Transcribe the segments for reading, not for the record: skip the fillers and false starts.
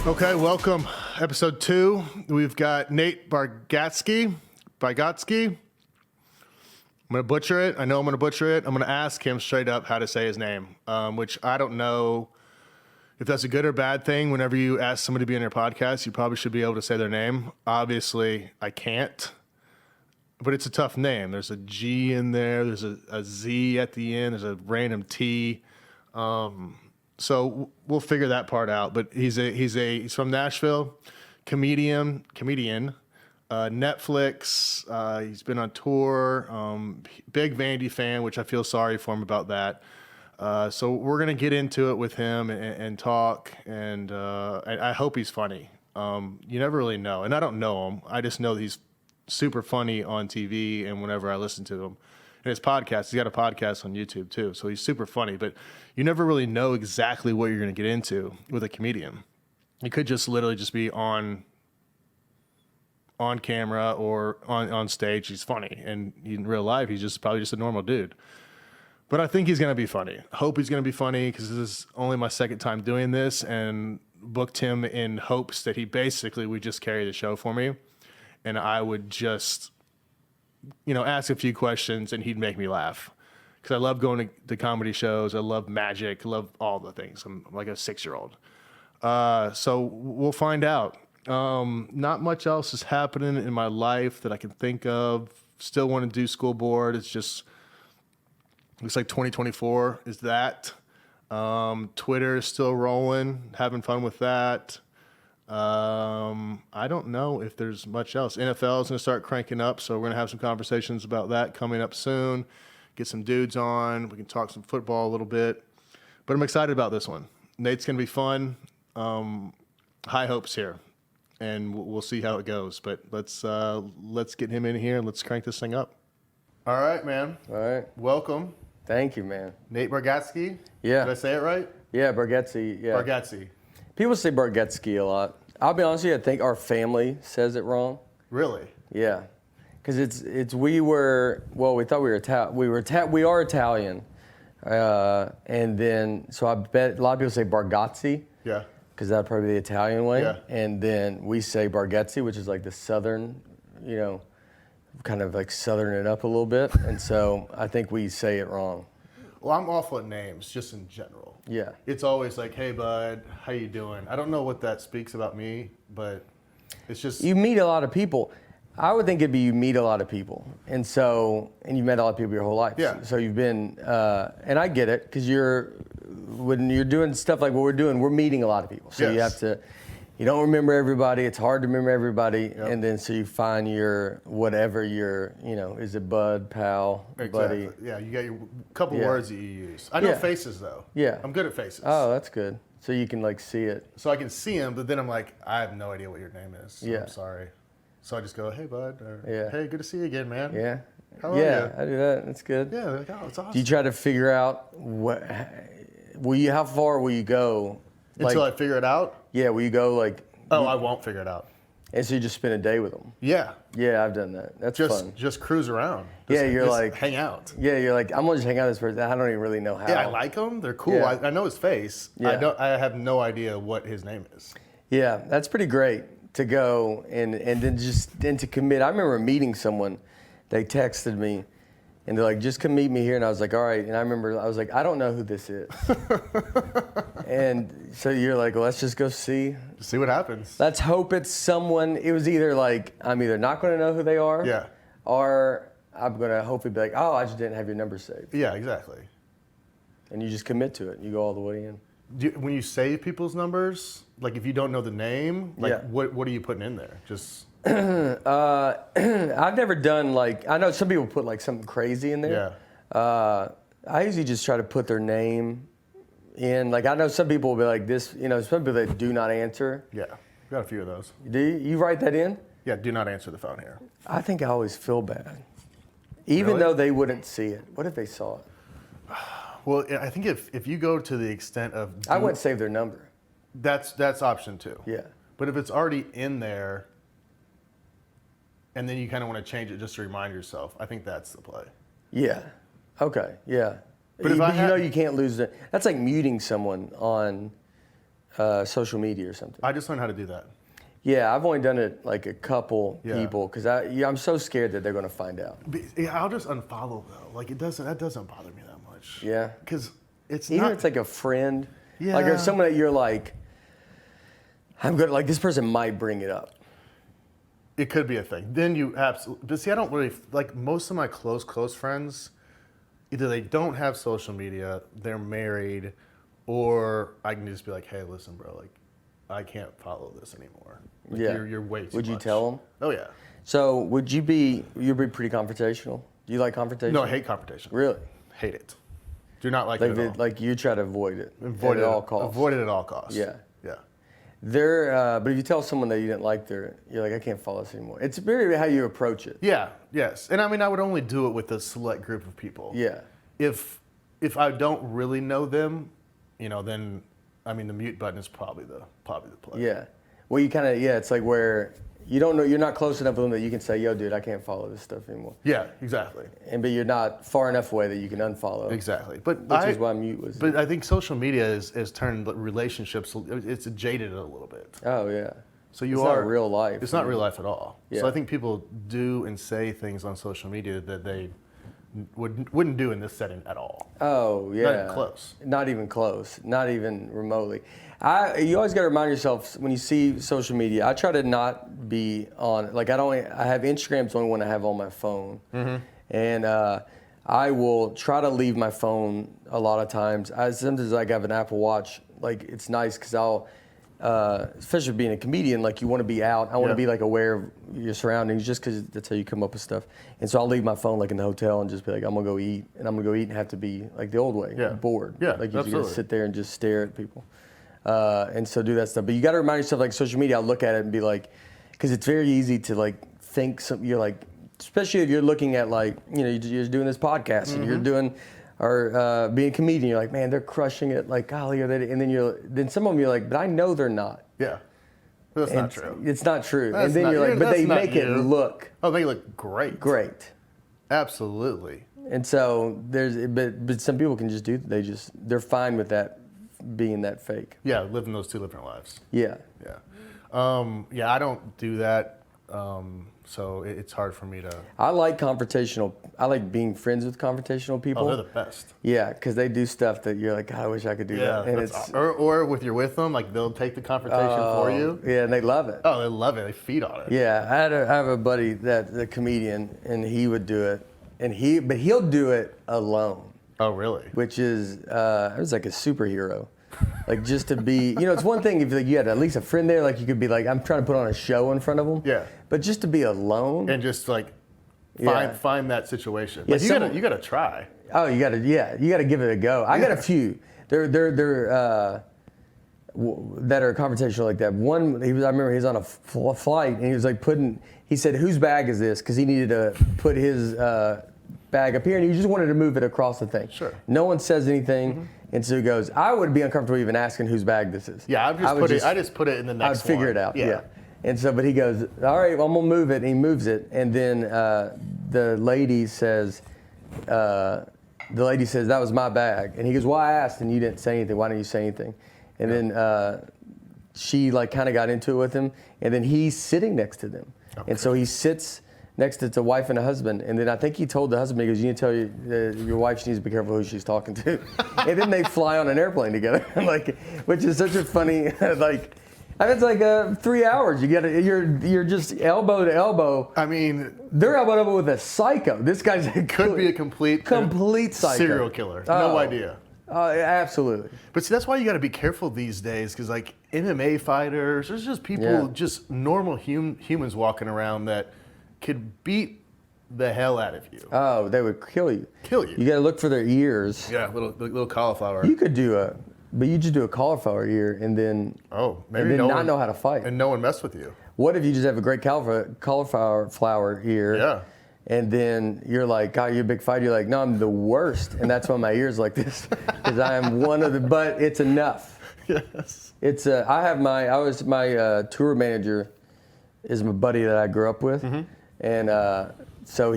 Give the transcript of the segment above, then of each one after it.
Okay, welcome. Episode 2. We've got Nate Bargatze. I'm going to butcher it. I know I'm going to butcher it. I'm going to ask him straight up how to say his name, which I don't know if that's a good or bad thing. Whenever you ask somebody to be on your podcast, you probably should be able to say their name. Obviously, I can't, but it's a tough name. There's a G in there. There's a Z at the end. There's a random T. So we'll figure that part out. But he's from Nashville, comedian, Netflix. He's been on tour. Big Vandy fan, which I feel sorry for him about that. So we're gonna get into it with him and talk. And I hope he's funny. You never really know, and I don't know him. I just know he's super funny on TV, and whenever I listen to him. And his podcast, he's got a podcast on YouTube too, so he's super funny. But you never really know exactly what you're going to get into with a comedian. He could just literally just be on camera or on stage. He's funny, and in real life, he's probably just a normal dude. But I think he's going to be funny. Hope he's going to be funny because this is only my second time doing this, and booked him in hopes that he basically would just carry the show for me, and I would just ask a few questions and he'd make me laugh. Because I love going to comedy shows. I love magic. I love all the things. I'm like a 6-year-old. So we'll find out. Not much else is happening in my life that I can think of. Still want to do school board. It's just, looks like 2024 is that. Twitter is still rolling. Having fun with that. I don't know if there's much else. NFL is going to start cranking up, so we're going to have some conversations about that coming up soon. Get some dudes on. We can talk some football a little bit. But I'm excited about this one. Nate's going to be fun. High hopes here, and we'll see how it goes. But let's get him in here and let's crank this thing up. All right, man. All right. Welcome. Thank you, man. Nate Bargatze? Yeah. Did I say it right? Yeah, Bargatze. Yeah. Bargatze. People say Bargatze a lot. I'll be honest with you, I think our family says it wrong. Really? Yeah. Because we thought we are Italian. And then, so I bet a lot of people say Bargatze. Yeah. Because that'd probably be the Italian way. Yeah. And then we say Bargatze, which is like the southern, kind of like southern it up a little bit. And so I think we say it wrong. Well, I'm awful at names, just in general. Yeah. It's always like, hey, bud, how you doing? I don't know what that speaks about me, but it's just... You meet a lot of people. I would think it'd be you meet a lot of people. And you met a lot of people your whole life. Yeah. So you've been, and I get it, because when you're doing stuff like what we're doing, we're meeting a lot of people. So yes. You don't remember everybody. It's hard to remember everybody. Yep. And then so you find is it bud, pal, exactly. buddy? Yeah, you got your couple words that you use. I know faces, though. Yeah. I'm good at faces. Oh, that's good. So you can see it. So I can see them, but then I'm like, I have no idea what your name is. So Yeah. I'm sorry. So I just go, hey, bud. Or, Yeah. hey, good to see you again, man. Yeah. How are you? I do that. That's good. Yeah, like, oh, it's awesome. Do you try to figure out how far will you go? Until I figure it out? Yeah, will you go I won't figure it out. And so you just spend a day with them? Yeah. Yeah, I've done that. That's fun. Just cruise around. Just hang out. Yeah, you're like, I'm going to just hang out with this person. I don't even really know how. Yeah, I like them. They're cool. Yeah. I know his face. Yeah. I have no idea what his name is. Yeah, that's pretty great to go and then to commit. I remember meeting someone. They texted me. And they're like, just come meet me here. And I was like, all right. And I remember, I was like, I don't know who this is. And so you're like, well, let's just go see. See what happens. Let's hope it's someone. It was either like, I'm either not going to know who they are. Yeah. Or I'm going to hopefully be like, oh, I just didn't have your number saved. Yeah, exactly. And you just commit to it. You go all the way in. When you save people's numbers, like if you don't know the name, what are you putting in there? Just... I've never done I know some people put something crazy in there. Yeah. I usually just try to put their name in. I know some people will be like this, some people that do not answer. Yeah. Got a few of those. Do you write that in? Yeah, do not answer the phone here. I think I always feel bad. Even though they wouldn't see it. What if they saw it? Well, I think if you go to the extent of... I wouldn't save their number. That's option 2. Yeah. But if it's already in there... and then you kind of want to change it just to remind yourself. I think that's the play. Yeah. Okay. Yeah. But if you know you can't lose it. That's like muting someone on social media or something. I just learned how to do that. Yeah, I've only done it like a couple people because I'm so scared that they're going to find out. Yeah, I'll just unfollow though. Like that doesn't bother me that much. Yeah, because it's even not. if it's like a friend, Yeah. like or someone that you're like, I'm good. Like this person might bring it up. It could be a thing. Then you absolutely. But see, I don't really like most of my close friends. Either they don't have social media, they're married, or I can just be like, hey, listen, bro, like, I can't follow this anymore. Like, you're way too much. Would you tell them? Oh yeah. So you'd be pretty confrontational? Do you like confrontation? No, I hate confrontation. Really? Hate it. Do not like it at all. Like you try to avoid it Avoid at it all costs. Avoid it at all costs. Yeah. Yeah. But if you tell someone that you didn't like you're like, I can't follow this anymore. It's very how you approach it. Yeah. Yes. And I mean, I would only do it with a select group of people. Yeah. If I don't really know them, then I mean the mute button is probably the play. Yeah. Well, you kind of it's like where you don't know, you're not close enough with them that you can say, yo, dude, I can't follow this stuff anymore. Yeah, exactly. But you're not far enough away that you can unfollow. Exactly. Which is why mute was. But I think social media has turned relationships. It's jaded it a little bit. Oh yeah. So it's not real life. It's not real life at all. Yeah. So I think people do and say things on social media that they wouldn't do in this setting at all. Oh yeah. Not even close. Not even close. Not even remotely. You always got to remind yourself when you see social media. I try to not be on. Like I have Instagram's the only one I have on my phone, and I will try to leave my phone a lot of times. Sometimes I have an Apple Watch. Like it's nice because I'll. Especially being a comedian, like you want to be out. I want to be like aware of your surroundings, just because that's how you come up with stuff. And so I'll leave my phone like in the hotel and just be like, I'm gonna go eat, and I'm gonna go eat and have to be like the old way, bored. Yeah, like you absolutely. just sit there and just stare at people, and so do that stuff. But you got to remind yourself, like social media, I'll look at it and be like, because it's very easy to like think you're like, especially if you're looking at like, you're doing this podcast and you're doing. Or being a comedian, you're like, man, they're crushing it. Like, golly, are they? And then some of them you're like, but I know they're not. Yeah, that's not true. It's not true. That's and then you're like, but they make it look. Oh, they look great. Great. Absolutely. And so but some people can just they're fine with that being that fake. Yeah, living those two different lives. Yeah. Yeah. I don't do that. So it's hard for me to. I like being friends with confrontational people. Oh, they're the best. Yeah, because they do stuff that you're like, God, I wish I could do that. And or with you're with them, like they'll take the confrontation for you. Yeah, and they love it. Oh, they love it. They feed on it. Yeah, I have a buddy the comedian, and he would do it, but he'll do it alone. Oh, really? Which is it was like a superhero. Like just to be, it's one thing if you had at least a friend there, like you could be like, I'm trying to put on a show in front of them. Yeah. But just to be alone and just like find that situation. Yeah, Like you gotta try. Oh, you gotta give it a go. I got a few. They're that are confrontational like that. One, I remember he was on a flight and he was like he said, whose bag is this? Because he needed to put his bag up here and he just wanted to move it across the thing. Sure. No one says anything. And so he goes, I would be uncomfortable even asking whose bag this is. Yeah, I just put it in the next I'd figure it out. Yeah. And so, but he goes, all right, well, I'm gonna move it. And he moves it. And then the lady says, that was my bag. And he goes, well, I asked and you didn't say anything. Why didn't you say anything? And then she like kind of got into it with him. And then he's sitting next to them. Okay. And so he sits next to the wife and a husband, and then I think he told the husband, he goes, you need to tell your wife she needs to be careful who she's talking to. And then they fly on an airplane together, which is such a funny, it's like 3 hours. You're just elbow to elbow. I mean, they're elbow to elbow with a psycho. This guy's could be a complete psycho, serial killer. No idea. Absolutely. But see, that's why you got to be careful these days, because like MMA fighters, there's just people, just normal humans walking around that could beat the hell out of you. Oh, they would kill you. You got to look for their ears. Yeah, little cauliflower. You could but you just do a cauliflower ear and then not know how to fight. And no one mess with you. What if you just have a great cauliflower ear? Yeah. And then you're like, God, you're a big fighter. You're like, no, I'm the worst. And that's why my ear's like this. Because I am one of the, but it's enough. Yes. It's my tour manager is my buddy that I grew up with. Mm-hmm. And so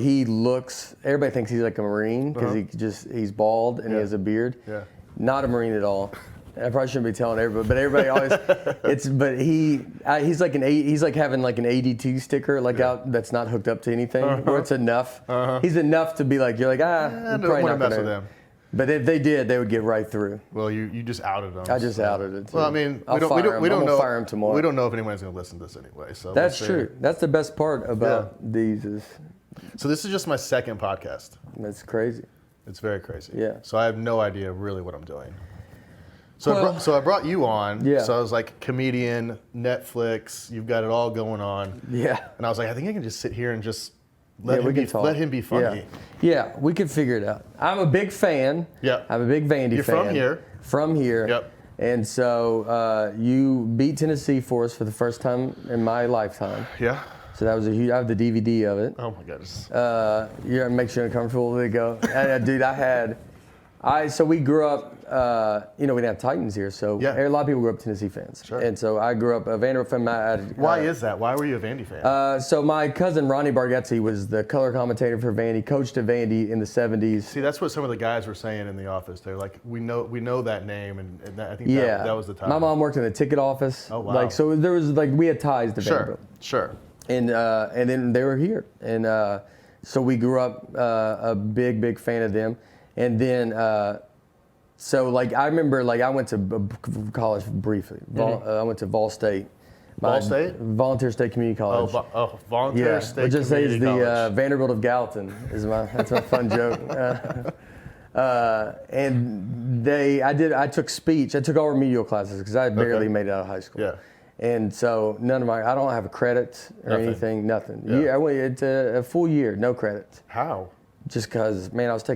everybody thinks he's like a Marine because he's bald and he has a beard. Yeah. Not a Marine at all. I probably shouldn't be telling everybody, but everybody always. He's like having like an ADT sticker out that's not hooked up to anything, where it's enough. He's enough to be like, you're like, I don't want to mess with them. But if they did, they would get right through. Well, you just outed them. I just outed it. Too. Well, I mean, we don't know. Fire him tomorrow. We don't know if anyone's going to listen to this anyway. So that's true. That's the best part about these is. So this is just my second podcast. That's crazy. It's very crazy. Yeah. So I have no idea really what I'm doing. So I brought you on. Yeah. So I was like, comedian, Netflix, you've got it all going on. Yeah. And I was like, I think I can just sit here and just let him be funny. Yeah, we could figure it out. I'm a big fan. Yeah. I'm a big Vandy fan. You're from here. From here. Yep. And so you beat Tennessee for us for the first time in my lifetime. Yeah. So that was a huge. I have the DVD of it. Oh my goodness. Yeah, makes you uncomfortable. There you go. Dude, so we grew up. We didn't have Titans here, so a lot of people grew up Tennessee fans. Sure. And so I grew up a Vanderbilt fan. Why is that? Why were you a Vandy fan? So my cousin Ronnie Bargatze was the color commentator for Vandy, coached at Vandy in the 70s. See, that's what some of the guys were saying in the office. They're like, we know that name, and I think that was the time. My mom worked in the ticket office. Oh wow. So there was we had ties to Vanderbilt. Sure. And then they were here, and so we grew up a big fan of them, and then so I remember I went to college briefly. I went to Vol State. Vol State? Volunteer State Community College. Volunteer State Community College. Just say it's the Vanderbilt of Gallatin that's my fun joke. And I took speech. I took all remedial classes because I barely made it out of high school. Yeah. And so I don't have a credit or anything, nothing. Yeah. I went a full year, no credit. How? Just because, man, I was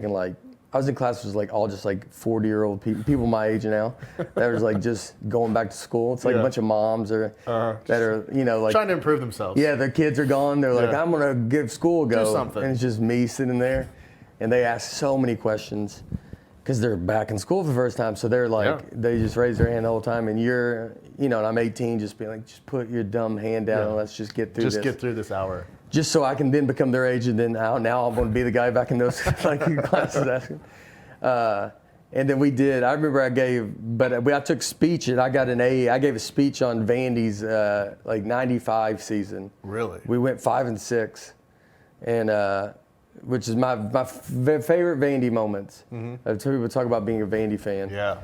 in classes all just 40-year-old people my age now that was just going back to school. It's a bunch of moms that are, trying to improve themselves. Yeah, their kids are gone. They're like, I'm going to give school a go. Do something. And it's just me sitting there. And they ask so many questions because they're back in school for the first time. So they're they just raise their hand the whole time. And you're, and I'm 18, just being like, just put your dumb hand down and let's just get through this. Just get through this hour. Just so I can then become their age, and then now I'm going to be the guy back in those classes asking. And then we did. I remember I took speech, and I got an A. I gave a speech on Vandy's 95 season. Really? We went 5-6, and which is my favorite Vandy moments. Mm-hmm. People talk about being a Vandy fan. Yeah.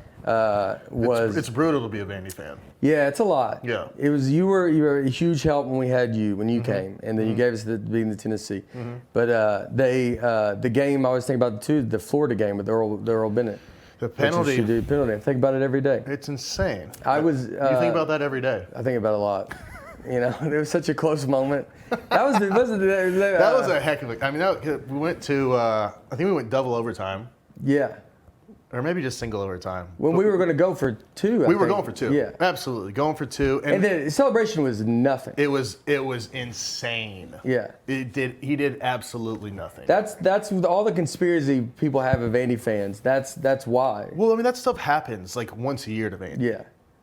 It's brutal to be a Vandy fan. Yeah, it's a lot. Yeah. It was you were a huge help when you came, and then you gave us being the Tennessee. Mm-hmm. But the game I always think about too, the Florida game with Earl Bennett. The penalty. Penalty. I think about it every day. It's insane. You think about that every day. I think about it a lot. It was such a close moment. That was a heck of a. I mean, we went to. I think we went double overtime. Yeah. Or maybe just single overtime. When we were going to go for 2. We were going for 2. Yeah. Absolutely. Going for 2. And the celebration was nothing. It was insane. Yeah. He did absolutely nothing. That's all the conspiracy people have of Vandy fans. That's why. Well, I mean, that stuff happens once a year to Vandy. Yeah.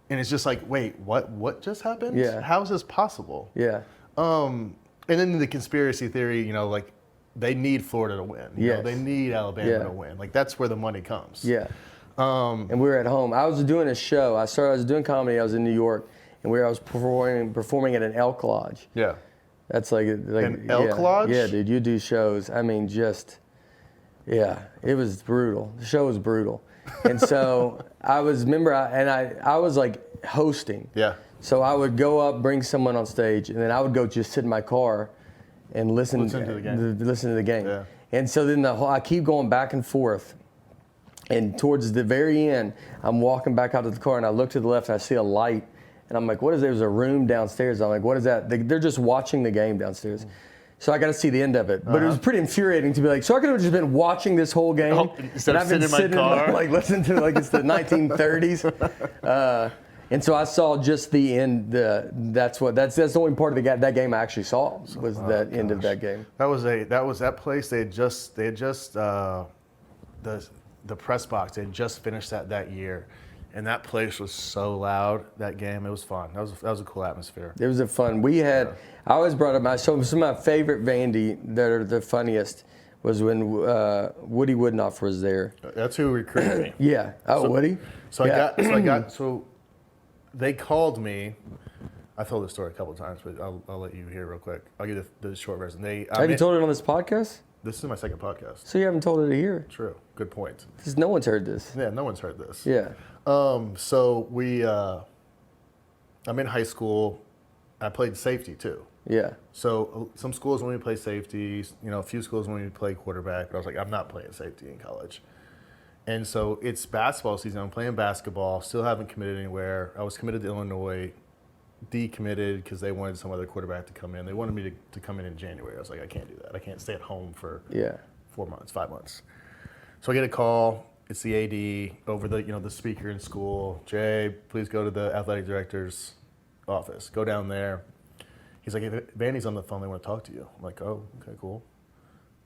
And it's just wait, what just happened? Yeah. How is this possible? Yeah. And then the conspiracy theory, they need Florida to win. They need Alabama to win. That's where the money comes. Yeah. And we were at home. I was doing a show. I was doing comedy. I was in New York, and I was performing at an elk lodge. Yeah. That's an elk lodge? Yeah, dude. You do shows. I mean, it was brutal. The show was brutal. And so I was hosting. Yeah. So I would go up, bring someone on stage, and then I would go just sit in my car and listen to the game. Yeah. And so then I keep going back and forth. And towards the very end, I'm walking back out to the car, and I look to the left, and I see a light. And I'm like, what is there? There's a room downstairs. I'm like, what is that? They're just watching the game downstairs. So I got to see the end of it. But it was pretty infuriating to be like, so I could have just been watching this whole game. Instead of sitting in my car. Listening to it's the 1930s. And so I saw just the end. That's the only part of that game I actually saw was end of that game. That was that place. They had just the press box. They had just finished that year, and that place was so loud. That game, it was fun. That was a cool atmosphere. It was fun. We had. I always brought up some of my favorite Vandy that are the funniest was when Woody Woodnoff was there. That's who recruited me. Yeah. Oh, Woody. So they called me. I told this story a couple of times, but I'll let you hear real quick. I'll give the short version. Have you told it on this podcast? This is my second podcast. So you haven't told it here? True. Good point. Because no one's heard this. Yeah, no one's heard this. Yeah. So I'm in high school. I played safety too. Yeah. So some schools want me to play safety. A few schools want me to play quarterback. But I was like, I'm not playing safety in college. And so it's basketball season. I'm playing basketball. Still haven't committed anywhere. I was committed to Illinois. Decommitted because they wanted some other quarterback to come in. They wanted me to come in January. I was like, I can't do that. I can't stay at home for 4 months, 5 months. So I get a call. It's the AD over the speaker in school. Jay, please go to the athletic director's office. Go down there. He's like, if Vandy's on the phone, they want to talk to you. I'm like, oh, okay, cool.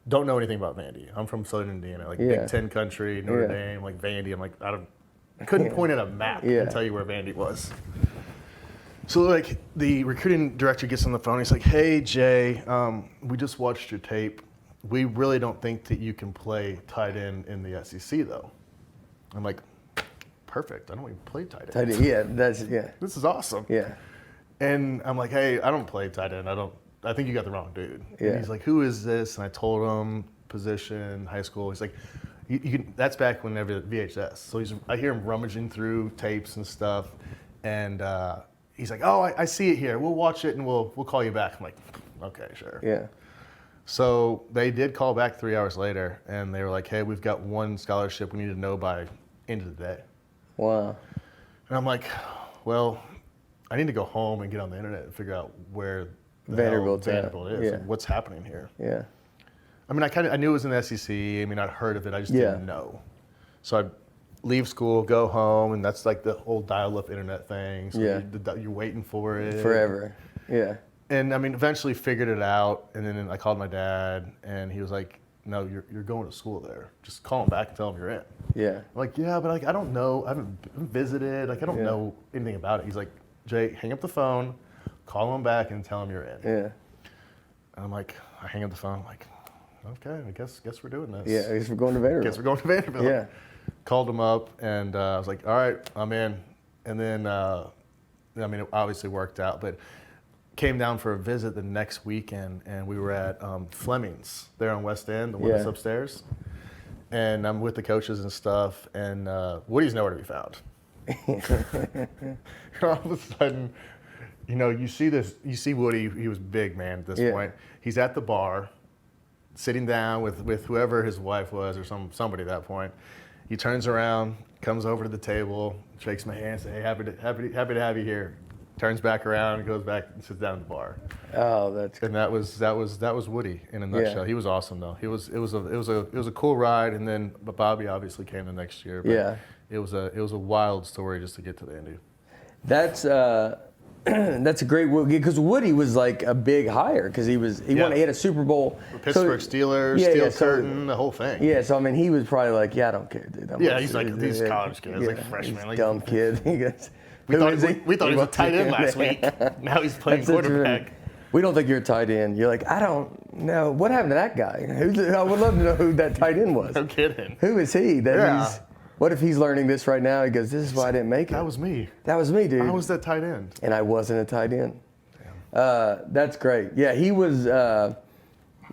Don't know anything about Vandy. I'm from Southern Indiana, Big Ten country, Notre Dame, Vandy. I'm like, I couldn't point at a map and tell you where Vandy was. So the recruiting director gets on the phone. He's like, "Hey Jay, we just watched your tape. We really don't think that you can play tight end in the SEC though." I'm like, "Perfect. I don't even play tight end." This is awesome. Yeah. And I'm like, "Hey, I don't play tight end. I think you got the wrong dude." Yeah. And he's like, "Who is this?" And I told him position, high school. He's like, "You can." That's back whenever VHS. So I hear him rummaging through tapes and stuff, and. He's like, "Oh, I see it here. We'll watch it and we'll call you back." I'm like, "Okay, sure." Yeah. So they did call back 3 hours later, and they were like, "Hey, we've got one scholarship we need to know by end of the day." Wow. And I'm like, "Well, I need to go home and get on the internet and figure out where Vanderbilt is and what's happening here." Yeah. I mean, I knew it was in the SEC. I mean, I'd heard of it. I just didn't know. So I leave school, go home, and that's like the whole dial-up internet thing. So you're waiting for it. Forever. Yeah. And I mean, eventually figured it out. And then I called my dad, and he was like, "No, you're going to school there. Just call him back and tell him you're in." Yeah. I'm like, "Yeah, but I don't know. I haven't visited. I don't know anything about it." He's like, "Jay, hang up the phone, call him back, and tell him you're in." Yeah. And I'm like, I hang up the phone. I'm like, "Okay, I guess we're doing this." Yeah, I guess we're going to Vanderbilt. Guess we're going to Vanderbilt. Yeah. Called him up, and I was like, "All right, I'm in." And then, it obviously worked out, but came down for a visit the next weekend, and we were at Fleming's there on West End, the one that's upstairs. And I'm with the coaches and stuff, and Woody's nowhere to be found. All of a sudden, you see Woody. He was big, man, at this point. He's at the bar, sitting down with whoever his wife was or somebody at that point. He turns around, comes over to the table, shakes my hand, says, "Hey, happy to have you here." Turns back around and goes back and sits down at the bar. Oh, that's good. And that was Woody in a nutshell. He was awesome though. It was a cool ride, and then Bobby obviously came the next year. But it was a wild story just to get to the end. That's that's a great because Woody was like a big hire because he had a Super Bowl. The Pittsburgh Steelers, Steel Curtain, the whole thing. Yeah, so I mean he was probably like, "Yeah, I don't care, dude." He's like these college kids, like freshmen, like dumb kid. He goes, we thought he was a tight end last week. Now he's playing quarterback. We don't think you're a tight end. You're like, I don't know. What happened to that guy? I would love to know who that tight end was. No kidding. Who is he? What if he's learning this right now? He goes, "This is why I didn't make it." That was me. That was me, dude. I was that tight end. And I wasn't a tight end. That's great. Yeah, he was. The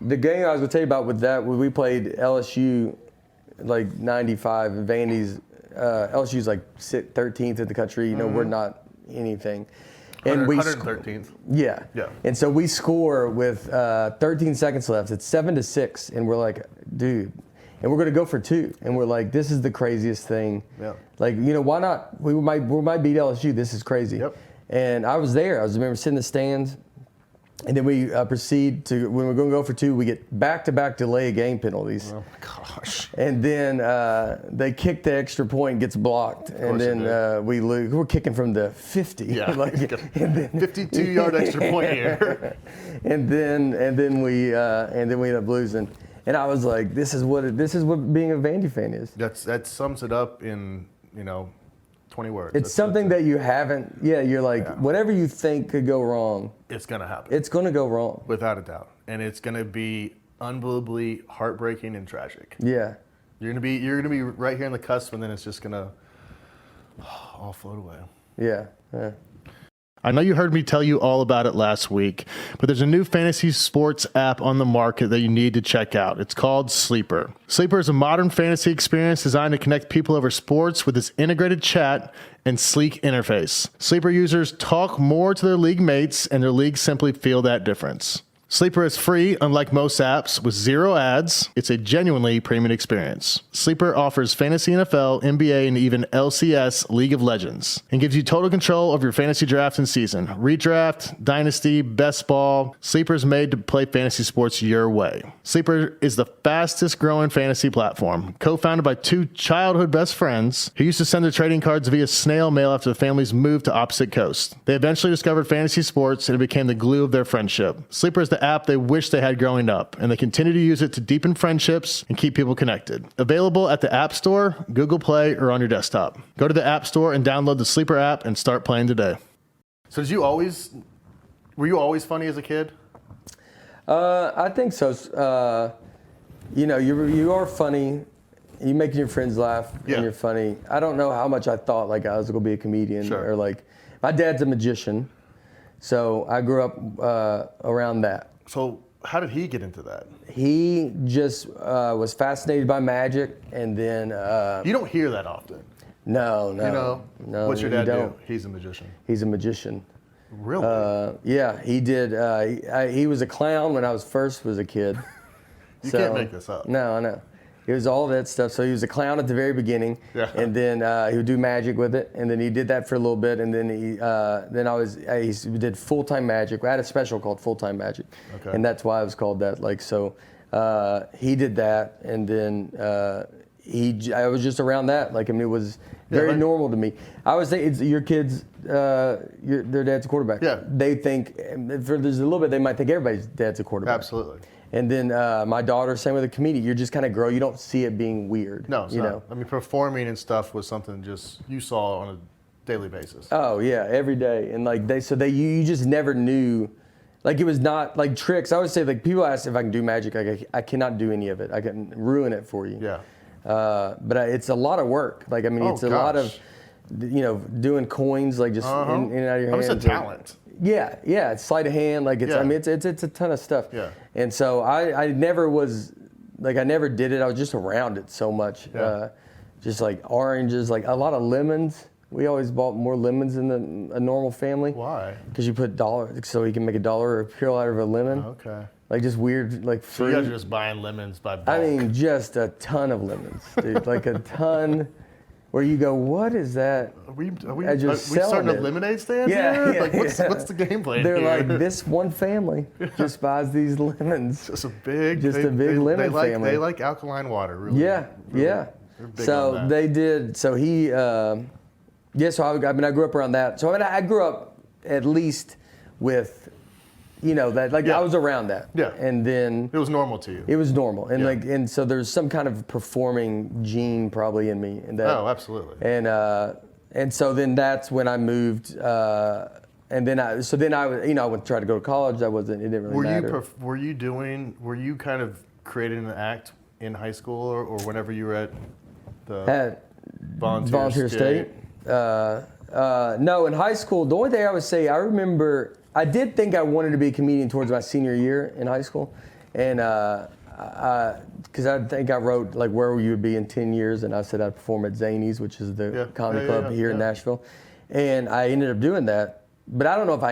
game I was going to tell you about with that, when we played LSU, like 95, and Vandy's, LSU's like 13th in the country. We're not anything. And we 113th. Yeah. And so we score with 13 seconds left. It's 7-6, and we're like, dude. And we're going to go for 2. And we're like, this is the craziest thing. Yeah. Like, why not? We might beat LSU. This is crazy. Yep. And I remember sitting in the stands. And then we proceed to, when we're going to go for 2, we get back-to-back delay game penalties. Oh, my gosh. And then they kick the extra point, gets blocked. And then we lose. We're kicking from the 50. Yeah, 52-yard extra point here. and then we end up losing. And I was like, this is what being a Vandy fan is. That sums it up in 20 words. It's something that you haven't. Yeah, you're like, whatever you think could go wrong, it's gonna happen. It's gonna go wrong without a doubt, and it's gonna be unbelievably heartbreaking and tragic. Yeah. You're gonna be right here on the cusp, and then it's just gonna all float away. Yeah. Yeah. I know you heard me tell you all about it last week, but there's a new fantasy sports app on the market that you need to check out. It's called Sleeper. Sleeper is a modern fantasy experience designed to connect people over sports with its integrated chat and sleek interface. Sleeper users talk more to their league mates, and their leagues simply feel that difference. Sleeper is free, unlike most apps, with 0 ads. It's a genuinely premium experience. Sleeper offers fantasy NFL, NBA, and even LCS League of Legends, and gives you total control of your fantasy draft and season. Redraft, Dynasty, Best Ball. Sleeper is made to play fantasy sports your way. Sleeper is the fastest growing fantasy platform, co-founded by 2 childhood best friends who used to send their trading cards via snail mail after the families moved to opposite coasts. They eventually discovered fantasy sports, and it became the glue of their friendship. Sleeper is the app they wish they had growing up, and they continue to use it to deepen friendships and keep people connected. Available at the App Store, Google Play, or on your desktop. Go to the App Store and download the Sleeper app and start playing today. So were you always funny as a kid? I think so. You are funny. You make your friends laugh, and you're funny. I don't know how much I thought like I was going to be a comedian. Sure. Or like, my dad's a magician. So I grew up around that. So how did he get into that? He just was fascinated by magic, and then... you don't hear that often. No. No. What's your dad do? He's a magician. He's a magician. Really? Yeah, he did. He was a clown when I was a kid. You can't make this up. No, I know. It was all that stuff. So he was a clown at the very beginning, and then he would do magic with it, and then he did that for a little bit, and then he did full-time magic. I had a special called Full-Time Magic, and that's why it was called that. Like so, he did that, and then I was just around that. Like I mean, it was very normal to me. I was thinking, it's your kids, their dad's a quarterback. Yeah. They think for there's a little bit they might think everybody's dad's a quarterback. Absolutely. And then my daughter, same with a comedian. You're just kind of grow. You don't see it being weird. No, it's not. I mean, performing and stuff was something just you saw on a daily basis. Oh yeah, every day. And like you just never knew. Like it was not like tricks. I would say like people ask if I can do magic. Like I cannot do any of it. I can ruin it for you. Yeah. But it's a lot of work. Like I mean, it's a lot of, doing coins like just in and out of your hands. It's a talent. Yeah, it's sleight of hand. Like it's, I mean, it's a ton of stuff. Yeah. And so I never was, like I never did it. I was just around it so much. Yeah. Just like oranges, like a lot of lemons. We always bought more lemons than a normal family. Why? Because you put $1, so you can make $1 or a pill out of a lemon. Okay. Like just weird, like fruit. So you guys are just buying lemons by bulk. I mean, just a ton of lemons, dude. Like a ton. Where you go, what is that? Are we just starting selling a lemonade stand Yeah, here? yeah, Like, what's the game plan They're here? like, this one family just buys these lemons. Just a big lemon family. They like alkaline water, really. Yeah. They're big So on that. they did. So he, so I grew up around that. So I grew up at least with, that like I was around that. Yeah. And then it was normal to you. it was normal, and and so there's some kind of performing gene probably in me, and that. Oh, absolutely. And so then that's when I moved, and then I went to try to go to college. It didn't really matter. Were you kind of creating an act in high school or whenever you were at the volunteer state? No, in high school, the only thing I would say, I remember, I did think I wanted to be a comedian towards my senior year in high school, and because I think I wrote like where you would be in 10 years, and I said I'd perform at Zanies, which is the comedy club here in Nashville, and I ended up doing that, but I don't know if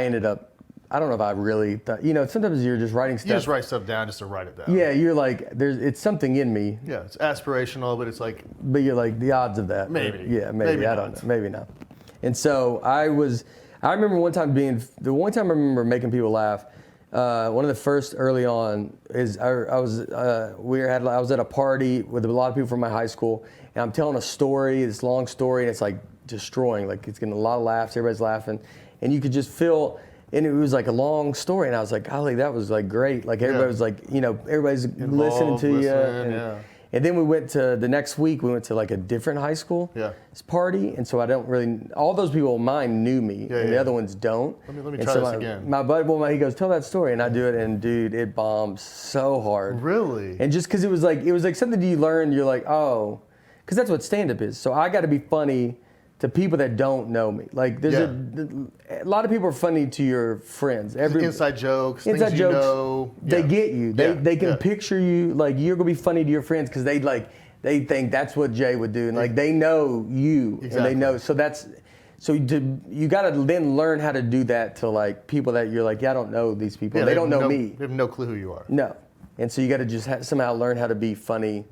I really thought, sometimes you're just writing stuff. You just write stuff down just to write it down. Yeah, you're like, it's something in me. Yeah, it's aspirational, but it's like. But you're like, the odds of that. Maybe. Yeah, maybe. I don't know. Maybe not. And so I remember the one time I remember making people laugh. One of the first early on is I was at a party with a lot of people from my high school, and I'm telling a story, this long story, and it's like destroying, like it's getting a lot of laughs, everybody's laughing, and you could just feel. And it was like a long story, and I was like, golly, that was like great. Like everybody was like, everybody's listening to you. And then we went to the next week. We went to like a different high school party, and so I don't really. All those people of mine knew me, and the other ones don't. Let me try this again. My buddy, he goes, "Tell that story," and I do it, and dude, it bombs so hard. Really? And just because it was like something you learn, you're like, oh, because that's what stand-up is. So I got to be funny to people that don't know me. Like there's a lot of people are funny to your friends. Inside jokes, inside things jokes, you know. They get you. They can picture you. Like you're gonna be funny to your friends because they think that's what Jay would do, and like they know you, and they know. So you got to then learn how to do that to like people that you're like, I don't know these people. They don't know me. They have no clue who you are. No, and so you got to just somehow learn how to be funny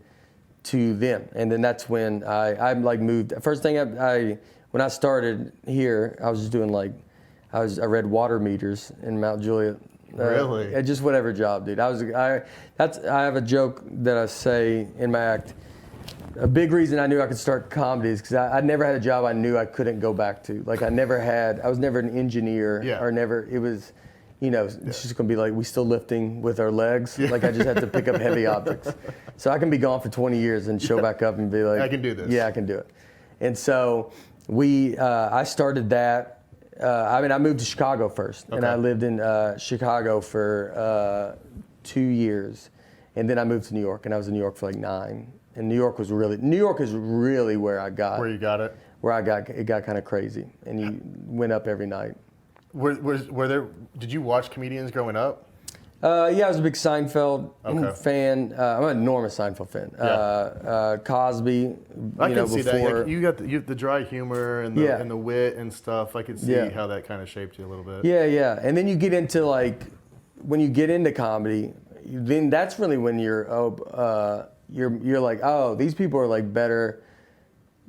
to them, and then that's when I like moved. First thing when I started here, I was just doing I read water meters in Mount Juliet. Really? Just whatever job, dude. I have a joke that I say in my act. A big reason I knew I could start comedy is because I never had a job I knew I couldn't go back to. Like I was never an engineer or never. It was. It's just going to be like, we still lifting with our legs. Yeah. Like I just have to pick up heavy objects. So I can be gone for 20 years and show back up and be like, I can do this. Yeah, I can do it. And so I started that. I moved to Chicago first. And I lived in Chicago for 2 years. And then I moved to New York. And I was in New York for like 9. And New York is really where I got. Where you got it? Where it got kind of crazy. And you went up every night. Did you watch comedians growing up? I was a big Seinfeld fan. I'm an enormous Seinfeld fan. Cosby. I can see that. Like, you got the dry humor and the wit and stuff. I could see how that kind of shaped you a little bit. Yeah. And then you get into when you get into comedy, then that's really when you're like, oh, these people are like better.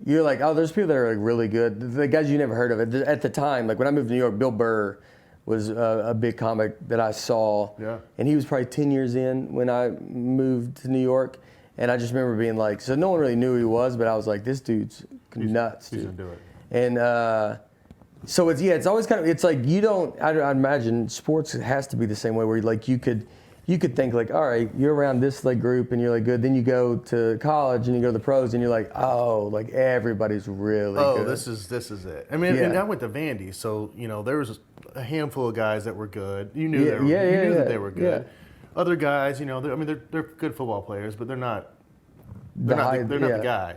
You're like, oh, there's people that are like really good. The guys you never heard of. At the time, like when I moved to New York, Bill Burr was a big comic that I saw. Yeah. And he was probably 10 years in when I moved to New York. And I just remember being like, so no one really knew who he was, but I was like, this dude's nuts, dude. He's gonna do it. And so it's always kind of, it's like you don't, I imagine sports has to be the same way where like you could think like, all right, you're around this like group and you're like good. Then you go to college and you go to the pros and you're like, oh, like everybody's really good. Oh, this is it. I mean, and I went to Vandy, so there was a handful of guys that were good. You knew that they were good. Yeah. Other guys, they're good football players, but they're not the guy.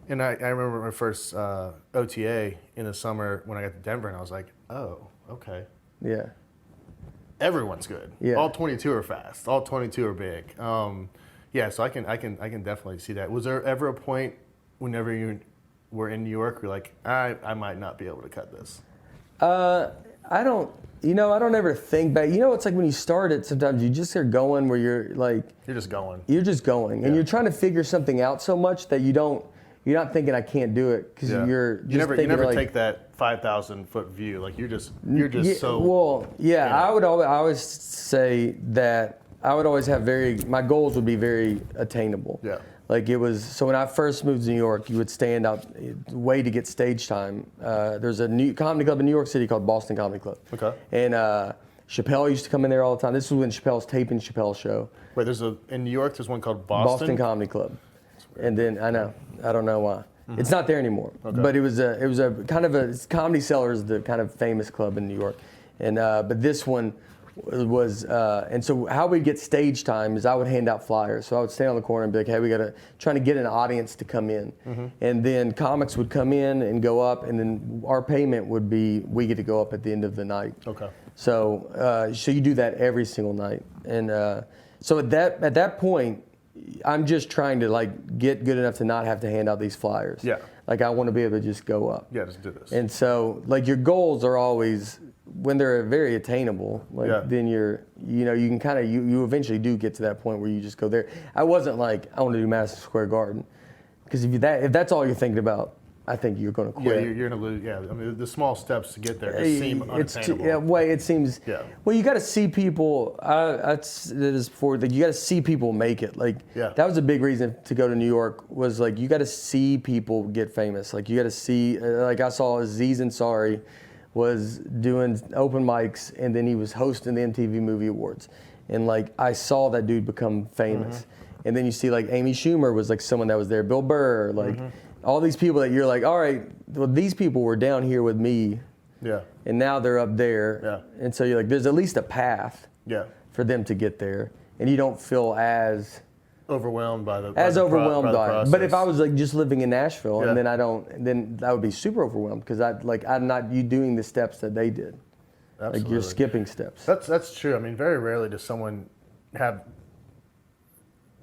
And I remember my first OTA in the summer when I got to Denver, and I was like, oh, okay. Yeah. Everyone's good. Yeah. All 22 are fast. All 22 are big. So I can definitely see that. Was there ever a point whenever you were in New York where you're like, I might not be able to cut this? I don't ever think back. It's like when you start it, sometimes you just are going where you're like. You're just going. And you're trying to figure something out so much that you're not thinking I can't do it because you're just you never take that 5,000 foot view. Like you're just so. Well, I always say that I would always have my goals would be very attainable. Yeah. Like it was, so when I first moved to New York, you would stand out, way to get stage time. There's a new comedy club in New York City called Boston Comedy Club. Okay. And Chappelle used to come in there all the time. This was when Chappelle's taping Chappelle's show. Wait, in New York, there's one called Boston Comedy Club. And then, I don't know why. Mm-hmm. It's not there anymore. Okay. But it was a kind of a, Comedy Cellar is the kind of famous club in New York. And but this one was, and so how we get stage time is I would hand out flyers. So I would stand on the corner and be like, hey, trying to get an audience to come in. Mm-hmm. And then comics would come in and go up, and then our payment would be, we get to go up at the end of the night. Okay. So you do that every single night. And so at that point, I'm just trying to like get good enough to not have to hand out these flyers. Yeah. Like I want to be able to just go up. Yeah, just do this. And so like your goals are always, when they're very attainable, like then you can kind of, you eventually do get to that point where you just go there. I wasn't like, I want to do Madison Square Garden. Because if that's all you're thinking about, I think you're going to quit. Yeah, you're going to lose. Yeah, I mean, the small steps to get there just seem unattainable. It seems. Yeah. Well, you got to see people. You got to see people make it. Like that was a big reason to go to New York. Was like you got to see people get famous. Like you got to see. Like I saw Aziz Ansari was doing open mics, and then he was hosting the MTV Movie Awards, and like I saw that dude become famous. Mm-hmm. And then you see like Amy Schumer was like someone that was there, Bill Burr, like all these people that you're like, all right, well, these people were down here with me. Yeah. And now they're up there. Yeah. And so you're like, there's at least a path Yeah. for them to get there. And you don't feel as Overwhelmed by the overwhelmed by it. process. But if I was like just living in Nashville Yeah. and then I would be super overwhelmed because I'm not you doing the steps that they did. Absolutely. Like you're skipping steps. That's true. I mean, very rarely does someone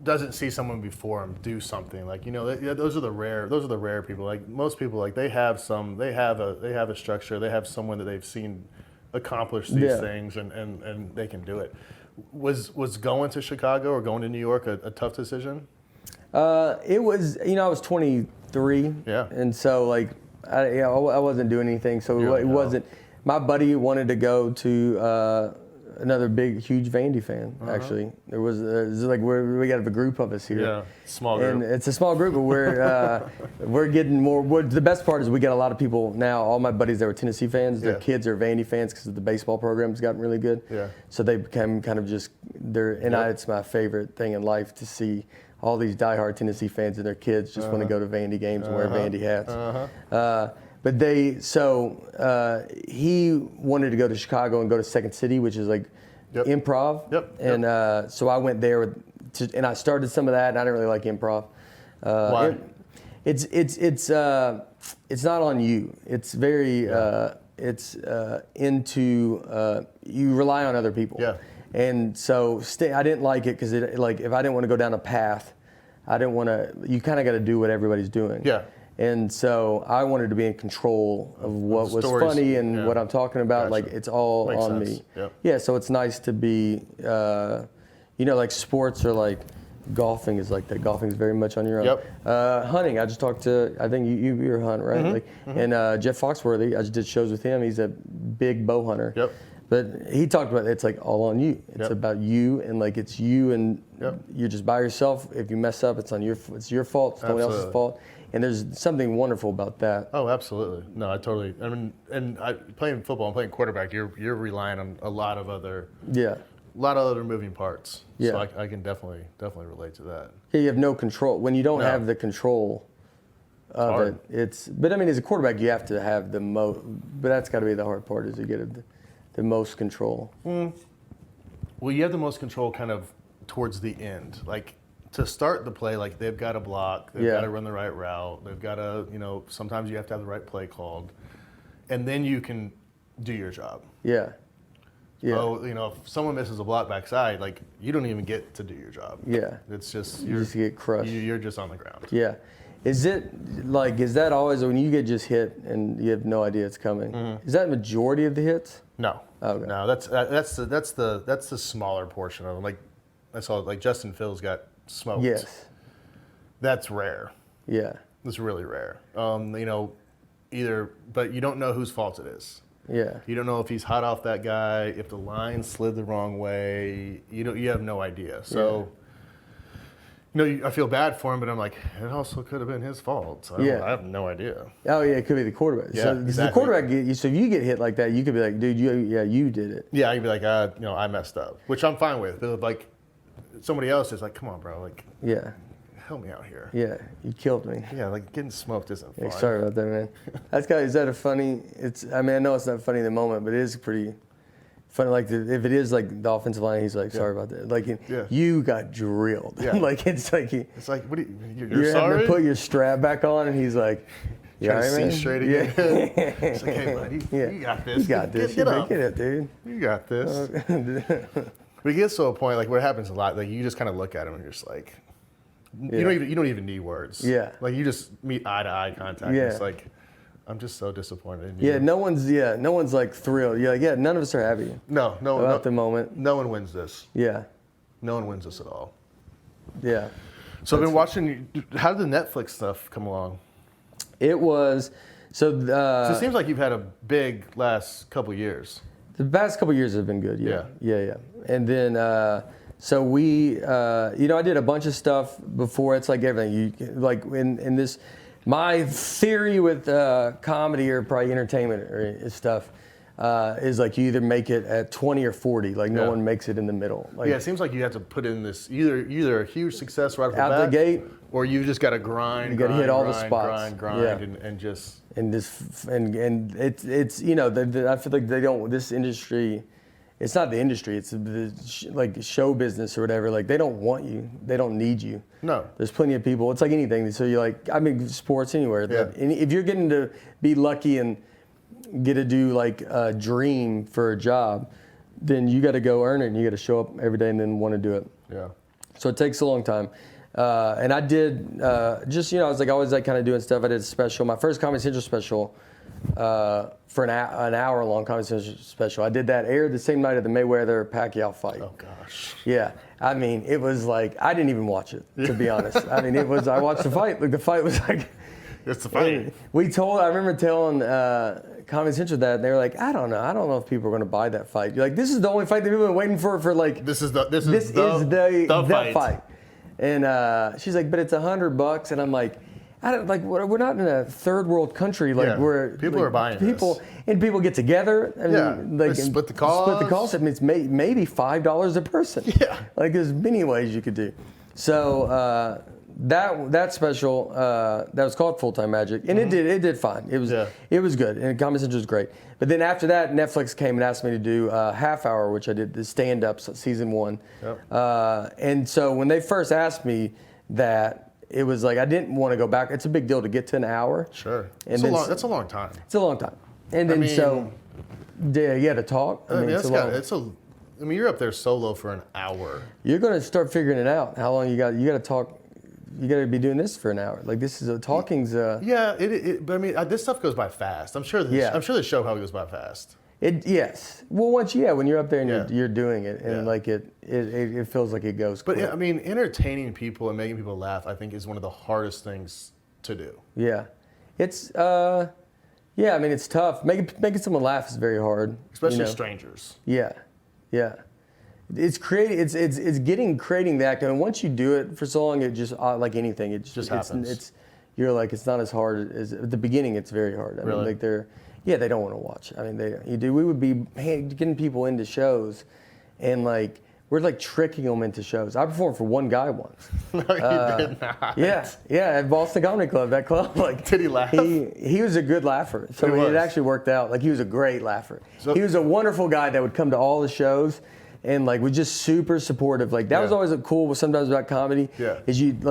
doesn't see someone before them do something. Like, you know, those are the rare people. Like most people, like they have a structure, they have someone that they've seen accomplish these things and they can do it. Was going to Chicago or going to New York a tough decision? It was, I was 23. Yeah. And so like, I wasn't doing anything. So it wasn't, my buddy wanted to go to another big, huge Vandy fan, actually. There was like, we got a group of us here. Yeah, small group. And it's a small group, but we're getting more. The best part is we got a lot of people now, all my buddies that were Tennessee fans, their kids are Vandy fans because the baseball program's gotten really good. Yeah. So they became kind of just, it's my favorite thing in life to see all these diehard Tennessee fans and their kids just want to go to Vandy games and wear Vandy hats. But he wanted to go to Chicago and go to Second City, which is like improv. And so I went there and I started some of that, and I didn't really like improv. Why? It's not on you. It's very you rely on other people. Yeah. And so I didn't like it because if I didn't want to go down a path, I didn't want to. You kind of got to do what everybody's doing. Yeah. And so I wanted to be in control of what was funny and what I'm talking about. Like it's all Makes on sense. me. Yep. Yeah. So it's nice to be, like sports are like golfing is like that. Golfing is very much on your own. Yep. Hunting. I just talked to. I think you're a hunter, right? And Jeff Foxworthy. I just did shows with him. He's a big bow hunter. Yep. But he talked about it's like all on you. It's about you and like it's you and you're just by yourself. If you mess up, it's your fault. It's no one else's fault. And there's something wonderful about that. Oh, absolutely. No, I totally. I mean, playing football and playing quarterback, you're relying on a lot of other moving parts. Yeah. So I can definitely relate to that. Yeah, you have no control when you don't have the control of it. But I mean, as a quarterback, you have to have the most. But that's got to be the hard part is you get the most control. Well, you have the most control kind of towards the end, like. To start the play, like they've got to block, they've got to run the right route, they've got to, sometimes you have to have the right play called, and then you can do your job. Yeah. Yeah. So, if someone misses a block backside, like you don't even get to do your job. Yeah. It's just you just get crushed. You're just on the ground. Yeah. Is that always when you get just hit and you have no idea it's coming? Is that majority of the hits? No. Okay. No, that's the smaller portion of them. Like I saw, like Justin Fields got smoked. Yes. That's rare. Yeah. It's really rare. But you don't know whose fault it is. Yeah. You don't know if he's hot off that guy, if the line slid the wrong way. You have no idea. So, I feel bad for him, but I'm like, it also could have been his fault. So I have no idea. Oh yeah, it could be the quarterback. Yeah, so exactly. The quarterback. So if you get hit like that, you could be like, dude, you did it. Yeah, you'd be like, I messed up, which I'm fine with. But like, somebody else is like, come on, bro, like, help me out here. Yeah, you killed me. Yeah, like getting smoked isn't fun. Yeah, sorry about that, man. Is that a funny? I know it's not funny in the moment, but it is pretty funny. Like if it is like the offensive line, he's like, sorry about that. Like you got drilled. Yeah. Like it's like what are you're sorry? Having to put your strap back on, and he's like, trying to see straight again. Yeah. It's like, hey, buddy, you got this. You got this. Get up. Get it, dude. You got this. But it gets to a point, like what happens a lot, like you just kind of look at him and you're just like, you don't even need words. Yeah. Like you just meet eye to eye contact. Yeah. It's like, I'm just so disappointed in you. Yeah, no one's like thrilled. You're like, none of us are happy. No, about the moment. No one wins this. Yeah. No one wins this at all. Yeah. So I've been watching. How did the Netflix stuff come along? It was so. So it seems like you've had a big last couple years. The past couple years have been good. Yeah. And then so we, I did a bunch of stuff before. It's like everything. You like in this. My theory with comedy or probably entertainment or stuff, is like you either make it at 20 or 40. Like no one makes it in the middle. Like, yeah, it seems like you have to put in this either a huge success right off the out bat, the gate, or you just got to grind. You got to hit all the spots, grind, and just and it's you know I feel like they don't, this industry. It's not the industry. It's like show business or whatever. Like they don't want you. They don't need you. No. There's plenty of people. It's like anything. So you're like, I mean, sports anywhere. Yeah. And if you're getting to be lucky and get to do like a dream for a job, then you got to go earn it. And you got to show up every day and then want to do it. Yeah. So it takes a long time. And I did just, I was always kind of doing stuff. I did a special, my first Comedy Central special. For an hour-long Comedy Central special. I did that, aired the same night of the Mayweather-Pacquiao fight. Oh, gosh. Yeah. I mean, it was like, I didn't even watch it, to be honest. I mean, I watched the fight. Like, the fight was like... It's the fight. I remember telling Comedy Central that, and they were like, I don't know if people are going to buy that fight. You're like, this is the only fight that people have been waiting for like... This is the fight. And she's like, but it's $100, and I'm like... we're not in a third world country where people are buying people this. And people get together. They split the cost. I mean, it's maybe $5 a person. Yeah, like there's many ways you could do. So that special that was called Full Time Magic, and it did fine. It was good, and Comedy Central was great. But then after that, Netflix came and asked me to do a half hour, which I did the stand up season 1. Yep. And so when they first asked me that. It was like I didn't want to go back. It's a big deal to get to an hour. Sure. And that's a long time. It's a long time. And then you had to talk. I mean, you're up there solo for an hour. You're going to start figuring it out. How long you got to talk. You got to be doing this for an hour. Like this is talking's. Yeah. But I mean, this stuff goes by fast. I'm sure. I'm sure the show probably goes by fast. Yes. Well, when you're up there and you're doing it, and like it feels like it goes quick. But I mean, entertaining people and making people laugh, I think, is one of the hardest things to do. Yeah, it's I mean, it's tough. Making someone laugh is very hard, especially strangers. Yeah. It's creating the act, and once you do it for so long, it just like anything, it just happens. You're like, it's not as hard as at the beginning. It's very hard. I mean, like they don't want to watch. I mean, we would be getting people into shows, and like we're like tricking them into shows. I performed for one guy once. No, you did not. Yeah, at Boston Comedy Club. That club, like, did he laugh? He was a good laugher, so it actually worked out. Like he was a great laugher. So, he was a wonderful guy that would come to all the shows, and like was just super supportive. Like that was always cool. Sometimes about comedy, is you'd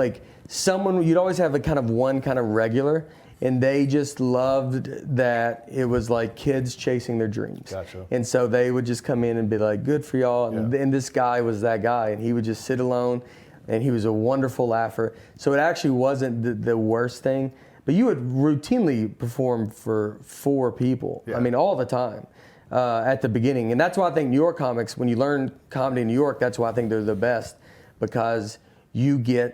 always have a kind of one kind of regular. And they just loved that it was like kids chasing their dreams. Gotcha. And so they would just come in and be like, good for y'all. And this guy was that guy. And he would just sit alone. And he was a wonderful laugher. So it actually wasn't the worst thing. But you would routinely perform for 4 people. Yeah. I mean, all the time at the beginning. And that's why I think New York comics, when you learn comedy in New York, that's why I think they're the best. Because you're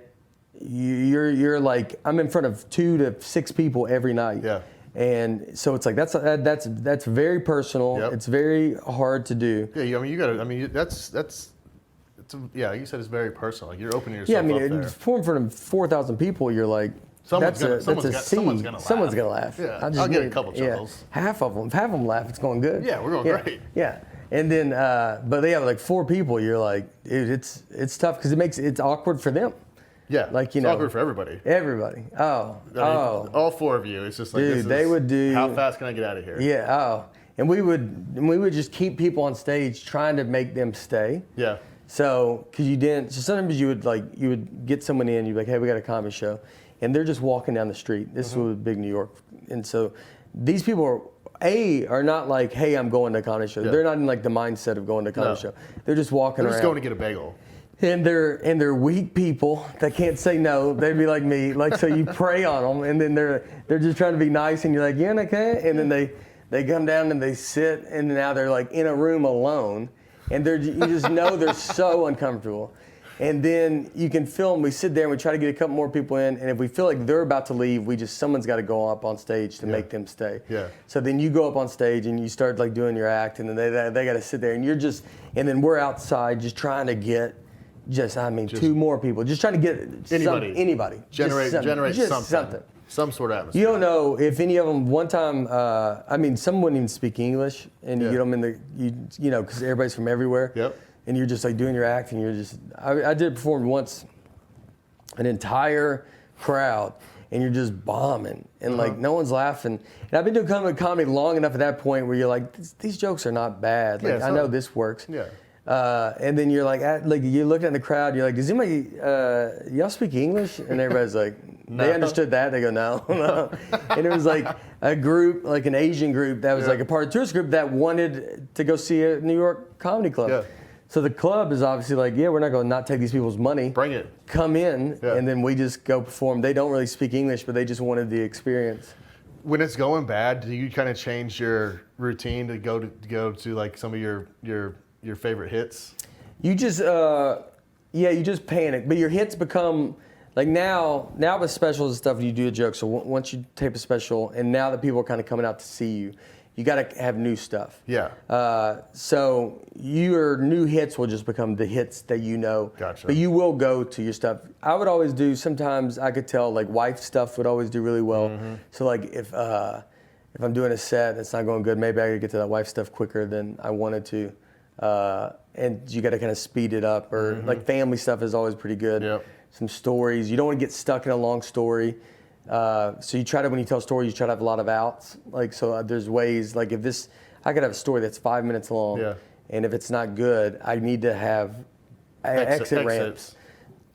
like, I'm in front of 2 to 6 people every night. Yeah. And so it's like that's very personal. Yep. It's very hard to do. Yeah, I mean you got to. I mean you said it's very personal. Like you're opening yourself up there. Yeah, I mean, in front of 4,000 people, you're like, someone's gonna laugh. Yeah, I'll get a couple chuckles. Yeah. Half of them laugh. It's going good. Yeah, we're going great. Yeah. And then, but they have like 4 people. You're like, it's tough because it's awkward for them. Yeah, like it's awkward for everybody. Everybody. All 4 of you. It's just like, dude, they would do. How fast can I get out of here? Yeah. And we would just keep people on stage trying to make them stay. Yeah. So, because you didn't. So sometimes you would get someone in. You'd be like, hey, we got a comedy show, and they're just walking down the street. This was big New York, and so these people are not like, hey, I'm going to a comedy show. Yeah. They're not in like the mindset of going to a comedy show. They're just walking around. They're just going to get a bagel. And they're weak people that can't say no. They'd be like me, like, so you prey on them, and then they're just trying to be nice, and you're like, yeah, okay, and then they come down and they sit, and now they're like in a room alone, and you just know they're so uncomfortable. And then you can film. We sit there and we try to get a couple more people in, and if we feel like they're about to leave, someone's got to go up on stage to make them stay. Yeah. So then you go up on stage and you start like doing your act, and then they got to sit there, and and then we're outside just trying to get. 2 more people. Just trying to get anybody. Anybody. Generate something. Some sort of atmosphere. You don't know if any of them. One time, some wouldn't even speak English, and you get them in the because everybody's from everywhere. Yep. And you're just like doing your act, and you're just. I did perform once, an entire crowd, and you're just bombing, and like no one's laughing. And I've been doing comedy long enough at that point where you're like, these jokes are not bad. Like I know this works. Yeah. And then you're like you're looking at the crowd. You're like, does anybody y'all speak English? And everybody's like, they understood that. They go, no. And it was like a group, like an Asian group that was like a part of the tourist group that wanted to go see a New York comedy club. Yeah. So the club is obviously like, we're not going to not take these people's money. Bring it. Come in, and then we just go perform. They don't really speak English, but they just wanted the experience. When it's going bad, do you kind of change your routine to go to like some of your favorite hits? You just you just panic, but your hits become like now with specials and stuff. You do a joke, so once you tape a special, and now that people are kind of coming out to see you, you got to have new stuff. Yeah. So your new hits will just become the hits that you know. Gotcha. But you will go to your stuff. I would always do. Sometimes I could tell like wife stuff would always do really well. Mm-hmm. So like if I'm doing a set that's not going good, maybe I could get to that wife stuff quicker than I wanted to. And you got to kind of speed it up, or like family stuff is always pretty good. Yep. Some stories. You don't want to get stuck in a long story. So you try to, when you tell stories, you try to have a lot of outs. Like, so there's ways, like I could have a story that's 5 minutes long. Yeah. And if it's not good, I need to have exit ramps.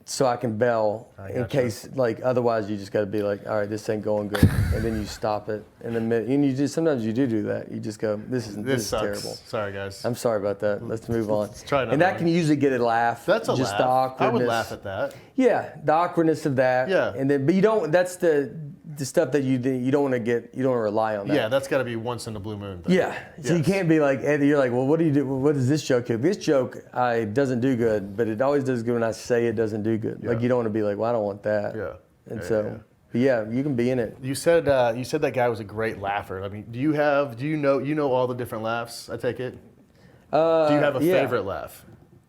So I can bail in case, like, otherwise you just got to be like, all right, this ain't going good, and then you stop it in the middle. And you just sometimes you do that. You just go, this is terrible. Sorry, guys. I'm sorry about that. Let's move on. Let's try and that can usually get a laugh. That's a just laugh. The awkwardness. I would laugh at that. Yeah, the awkwardness of that. Yeah. And then, but you don't. That's the stuff that you don't want to get. You don't want to rely on that. Yeah, that's got to be once in a blue moon thing. Yeah. So you can't be like, you're like, well, what do you do? What does this joke do? This joke doesn't do good, but it always does good when I say it doesn't do good. Yeah. Like you don't want to be like, well, I don't want that. Yeah. And but you can be in it. You said that guy was a great laugher. I mean, do you know all the different laughs? I take it. Do you have a favorite laugh?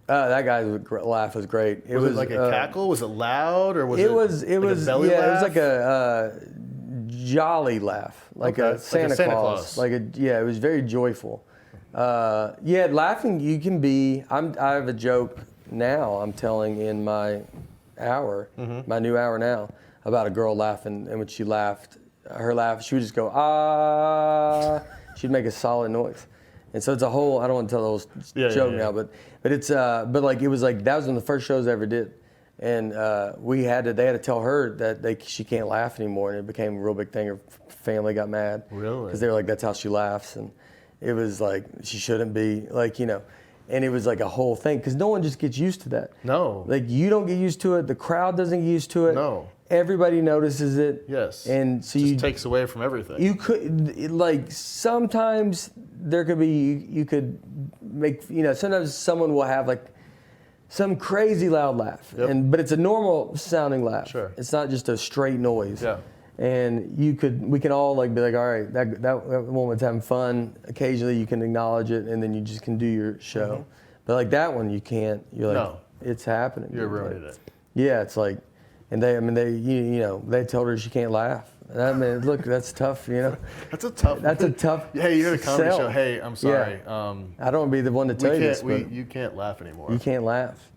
That guy's laugh was great. Was it like a cackle? Was it loud, or was it? It was a belly laugh? It was like a jolly laugh, like a Santa Claus. It was very joyful. Laughing. You can be. I have a joke now. I'm telling in my hour, my new hour now, about a girl laughing, and when she laughed, her laugh, she would just go ah. She'd make a solid noise. And so it's a whole. I don't want to tell the whole joke now, but it's but like it was like that was one of the first shows I ever did, and they had to tell her that she can't laugh anymore, and it became a real big thing. Her family got mad, really, because they were like, that's how she laughs, and it was like she shouldn't be like and it was like a whole thing because no one just gets used to that. No, like you don't get used to it. The crowd doesn't get used to it. No. Everybody notices it. Yes. And so it takes away from everything. You could, like, sometimes there could be, you could make, sometimes someone will have, like, some crazy loud laugh. Yep. But it's a normal sounding laugh. Sure. It's not just a straight noise. Yeah. And we can all, like, be like, all right, that moment's having fun. Occasionally you can acknowledge it, and then you just can do your show. Mm-hmm. But, like, that one, you can't. You're like, it's happening. You're ruining it. Yeah, it's like, and they told her she can't laugh. I mean, look, that's tough, That's a tough. Hey, you're at a comedy show. Hey, I'm sorry. Yeah. I don't want to be the one to tell you this, but you can't laugh anymore. You can't laugh.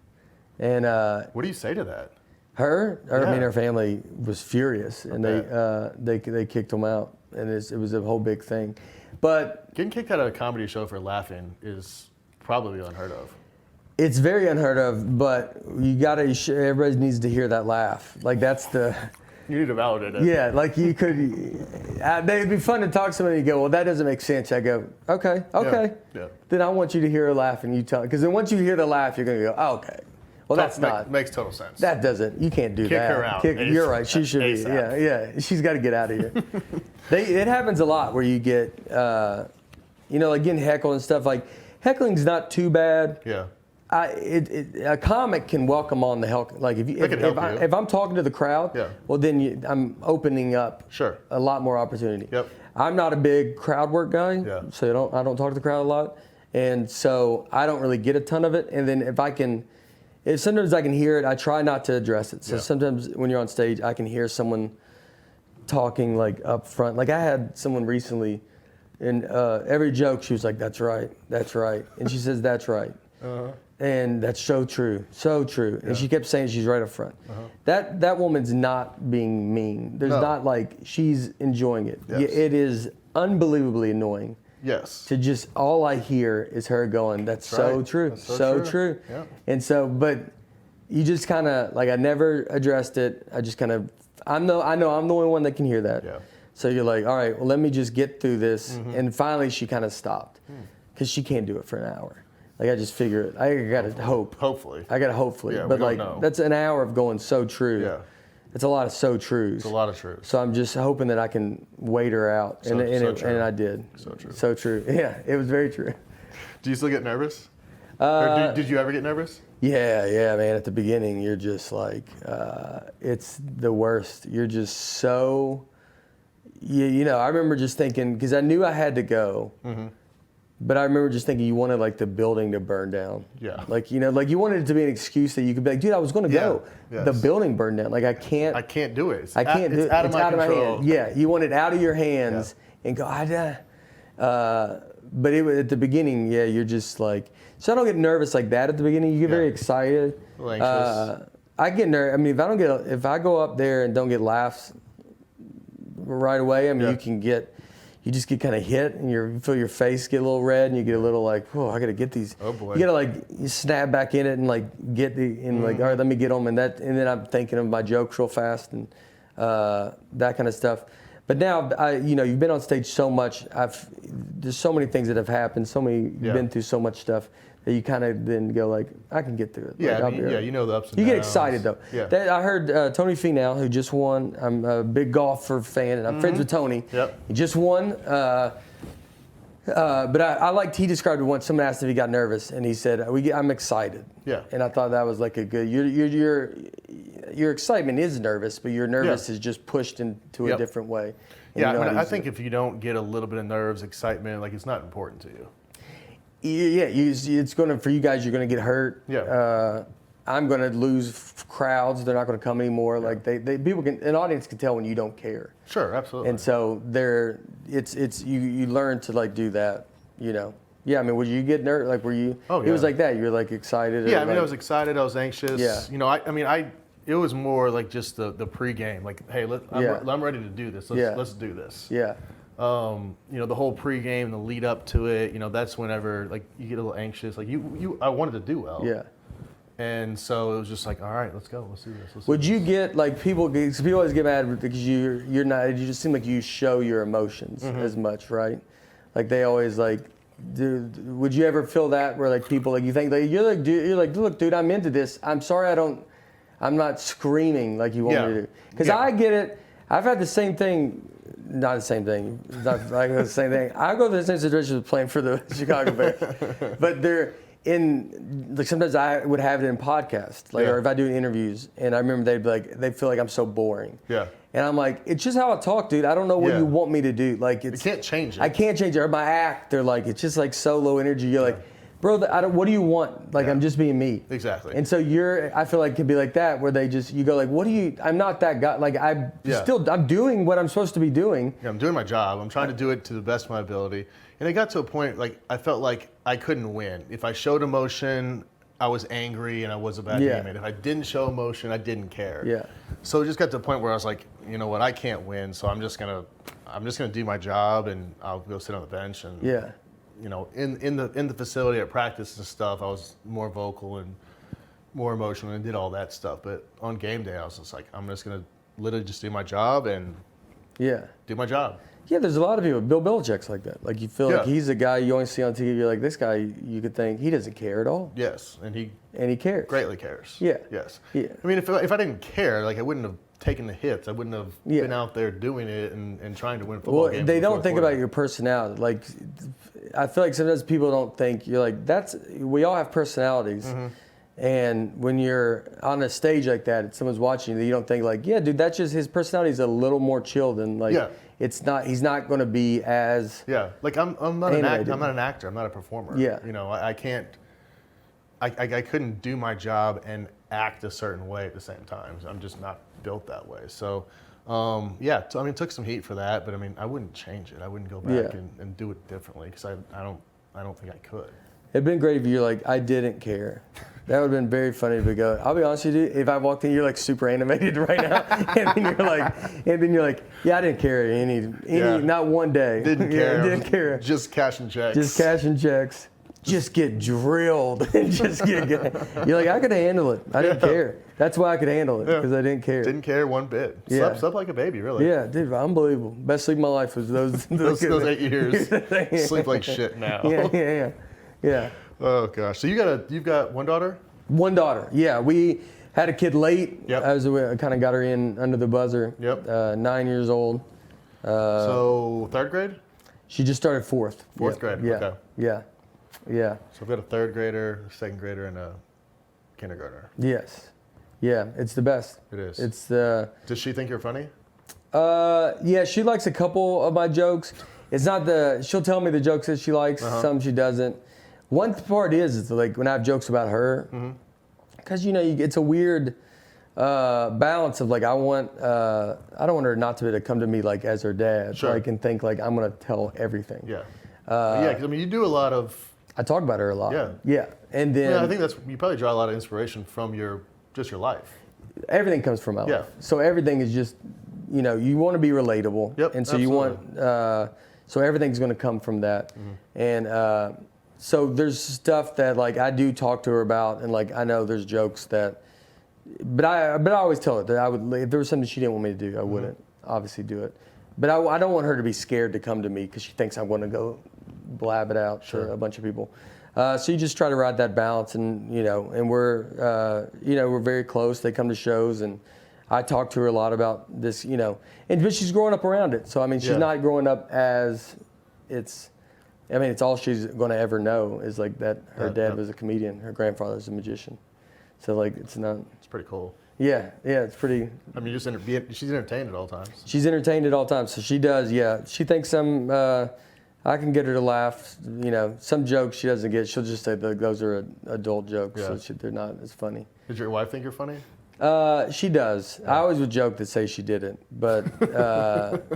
And what do you say to that? Her family was furious, and they kicked them out, and it was a whole big thing. But getting kicked out of a comedy show for laughing is probably unheard of. It's very unheard of, but everybody needs to hear that laugh. Like that's the. You need to validate it. Yeah, like you could. It'd be fun to talk to somebody and go, well, that doesn't make sense. I go, okay. Yeah. Then I want you to hear a laugh, and you tell. Because then once you hear the laugh, you're gonna go, oh, okay. Well, that's not. Makes total sense. That doesn't. You can't do Kick that. Her out. You're right. She should be. Yeah. She's got to get out of here. It happens a lot where you get, like getting heckled and stuff. Like heckling's not too bad. Yeah. A comic can welcome on the heckle. Like if I'm talking to the crowd, well then I'm opening up a lot more opportunity. Yep. I'm not a big crowd work guy, so I don't talk to the crowd a lot, and so I don't really get a ton of it. And then if sometimes I can hear it, I try not to address it. So sometimes when you're on stage, I can hear someone talking like up front. Like I had someone recently, and every joke she was like, "That's right, and she says, "That's right." And that's so true. Yeah. And she kept saying she's right up front. That woman's not being mean. There's not like, she's enjoying it. Yes. It is unbelievably annoying. Yes. To just, all I hear is her going, that's so true. That's so true. Yeah. And so, but you just kind of, like, I never addressed it. I just kind of, I know I'm the only one that can hear that. Yeah. So you're like, all right, well, let me just get through this. And finally she kind of stopped because she can't do it for an hour. Like I just figure it. I got to hope. Hopefully. I got to hopefully. Yeah, but we like don't know. that's an hour of going so true. Yeah. It's a lot of so trues. It's a lot of truth. So I'm just hoping that I can wait her out. So true. And I did. So true. So true. Yeah, it was very true. Do you still get nervous? Or did you ever get nervous? Yeah, man. At the beginning, you're just like, it's the worst. You're just so, you know, I remember just thinking, because I knew I had to go. But I remember just thinking you wanted like the building to burn down. Yeah. Like, you know, like you wanted it to be an excuse that you could be like, dude, I was going to go. Yes. The building burned down. Like I can't do it. I can't do it. It's out of my control. hands. Yeah. You want it out of your hands and go, but it was at the beginning, you're just like, so I don't get nervous like that at the beginning. You get very excited. A little anxious. I get nervous. I mean, if I go up there and don't get laughs right away, I mean, you just get kind of hit and you feel your face get a little red and you get a little like, whoa, I got to get these. Oh boy. You got to like, you snap back in it and like like, all right, let me get them. And then I'm thinking of my jokes real fast and that kind of stuff. But now, you've been on stage so much. There's so many things that have happened. You've been through so much stuff that you kind of then go like, I can get through it. Yeah, like, you know the ups and downs. You get downs. excited though. Yeah. I heard Tony Finau, who just won. I'm a big golfer fan, and I'm friends with Tony. Yep. He just won. But I liked, he described it once. Someone asked if he got nervous, and he said, I'm excited. Yeah. And I thought that was like a good, your excitement is nervous, but your nervous is just pushed into a different way. Yeah, I think if you don't get a little bit of nerves, excitement, like it's not important to you. Yeah, it's going to, for you guys, you're going to get hurt. Yeah. I'm going to lose crowds. They're not going to come anymore. Yeah. Like people can, an audience can tell when you don't care. Sure, absolutely. And so you learn to like do that, you know. Yeah, I mean, would you get nervous? Like, were you? Oh, yeah. It was like that. You were like excited. Yeah, I mean, I was excited. I was anxious. Yeah. You know, it was more like just the pregame. Like, hey, I'm ready to do this. Let's do this. Yeah. The whole pregame, the lead up to it, that's whenever like you get a little anxious. Like I wanted to do well. Yeah. And so it was just like, all right, let's go. Let's do this. Would you get like people always get mad because you're not, you just seem like you show your emotions as much, right? Like they always like, would you ever feel that where like people like you think like you're like, look, dude, I'm into this. I'm sorry, I'm not screaming like you want me to do. Because I get it. I've had the same thing. Not the same thing. Not like the same thing. I go through the same situation with playing for the Chicago Bears, but they're in. Like sometimes I would have it in podcasts, like or if I do interviews, and I remember they'd be like, they feel like I'm so boring. Yeah. And I'm like, it's just how I talk, dude. I don't know what you want me to do. Like you can't change it. I can't change it. Or my act, they're like, it's just like so low energy. You're like, bro, what do you want? Like I'm just being me. Exactly. And so I feel like it could be like that, where you go like, I'm not that guy. Like I'm doing what I'm supposed to be doing. Yeah, I'm doing my job. I'm trying to do it to the best of my ability. And it got to a point like I felt like I couldn't win. If I showed emotion, I was angry and I was a bad teammate. If I didn't show emotion, I didn't care. Yeah. So it just got to the point where I was like, you know what, I can't win, so I'm just gonna do my job and I'll go sit on the bench and in the facility at practice and stuff, I was more vocal and more emotional and did all that stuff. But on game day, I was just like, I'm just gonna literally just do my job and do my job. Yeah, there's a lot of people. Bill Belichick's like that. Like you feel like he's a guy you only see on TV. You're like, this guy, you could think he doesn't care at all. Yes, and he cares. Greatly cares. Yeah. Yes. Yeah. I mean, if I didn't care, like I wouldn't have taken the hits. I wouldn't have been out there doing it and trying to win football games. They don't think about your personality. Like, I feel like sometimes people don't think you're like we all have personalities. And when you're on a stage like that, someone's watching you don't think like, yeah, dude, that's just his personality is a little more chill than like. Yeah. It's not. He's not going to be as. Yeah, like I'm not an actor. I'm not an actor. I'm not a performer. Yeah. I can't. I couldn't do my job and act a certain way at the same time. I'm just not built that way. So, Yeah, so, I mean, took some heat for that, but I mean, I wouldn't change it. I wouldn't go back and do it differently because I don't think I could. It'd been great if you're like, I didn't care. That would have been very funny to go. I'll be honest with you, if I walked in, you're like super animated right now, and then you're like, yeah, I didn't care any not one day. Didn't care. Didn't care. Just cashing checks. Just cashing checks. Just get drilled and just get. You're like, I could handle it. I didn't care. That's why I could handle it because I didn't care. Didn't care one bit. Slept like a baby, really. Yeah, dude, unbelievable. Best sleep of my life was those 8 years. Sleep like shit now. Yeah. Oh gosh. So you've got one daughter? One daughter. Yeah, we had a kid late. Yep. I kind of got her in under the buzzer. Yep. 9 years old. So third grade? She just started fourth. Fourth grade. Yeah. Okay. Yeah. So we've got a third grader, second grader, and a kindergartner. Yes. Yeah, it's the best. It is. It's Does she think you're funny? Yeah, she likes a couple of my jokes. It's not she'll tell me the jokes that she likes, some she doesn't. One part is like when I have jokes about her, because it's a weird balance of like I don't want her not to come to me like as her dad, sure. Like and think like I'm gonna tell everything. Yeah. Because I mean you do a lot of. I talk about her a lot. Yeah. And then I think you probably draw a lot of inspiration from your life. Everything comes from my life. So everything is just, you want to be relatable. Yep. And so absolutely. you want, so everything's going to come from that. And so there's stuff that like I do talk to her about, and like I know there's jokes that, but I always tell her that I would, if there was something she didn't want me to do, I wouldn't obviously do it. But I don't want her to be scared to come to me because she thinks I'm going to go blab it out to a bunch of people. So you just try to ride that balance, and and we're very close. They come to shows, and I talk to her a lot about this, but she's growing up around it. So I mean, she's not growing up as it's all she's going to ever know is like that her dad was a comedian, her grandfather's a magician. So like it's pretty cool. Yeah, it's pretty. I mean, she's entertained at all times. She's entertained at all times, so she does. Yeah, she thinks I can get her to laugh. Some jokes she doesn't get. She'll just say those are adult jokes, so they're not as funny. Does your wife think you're funny? She does. I always would joke that say she didn't, but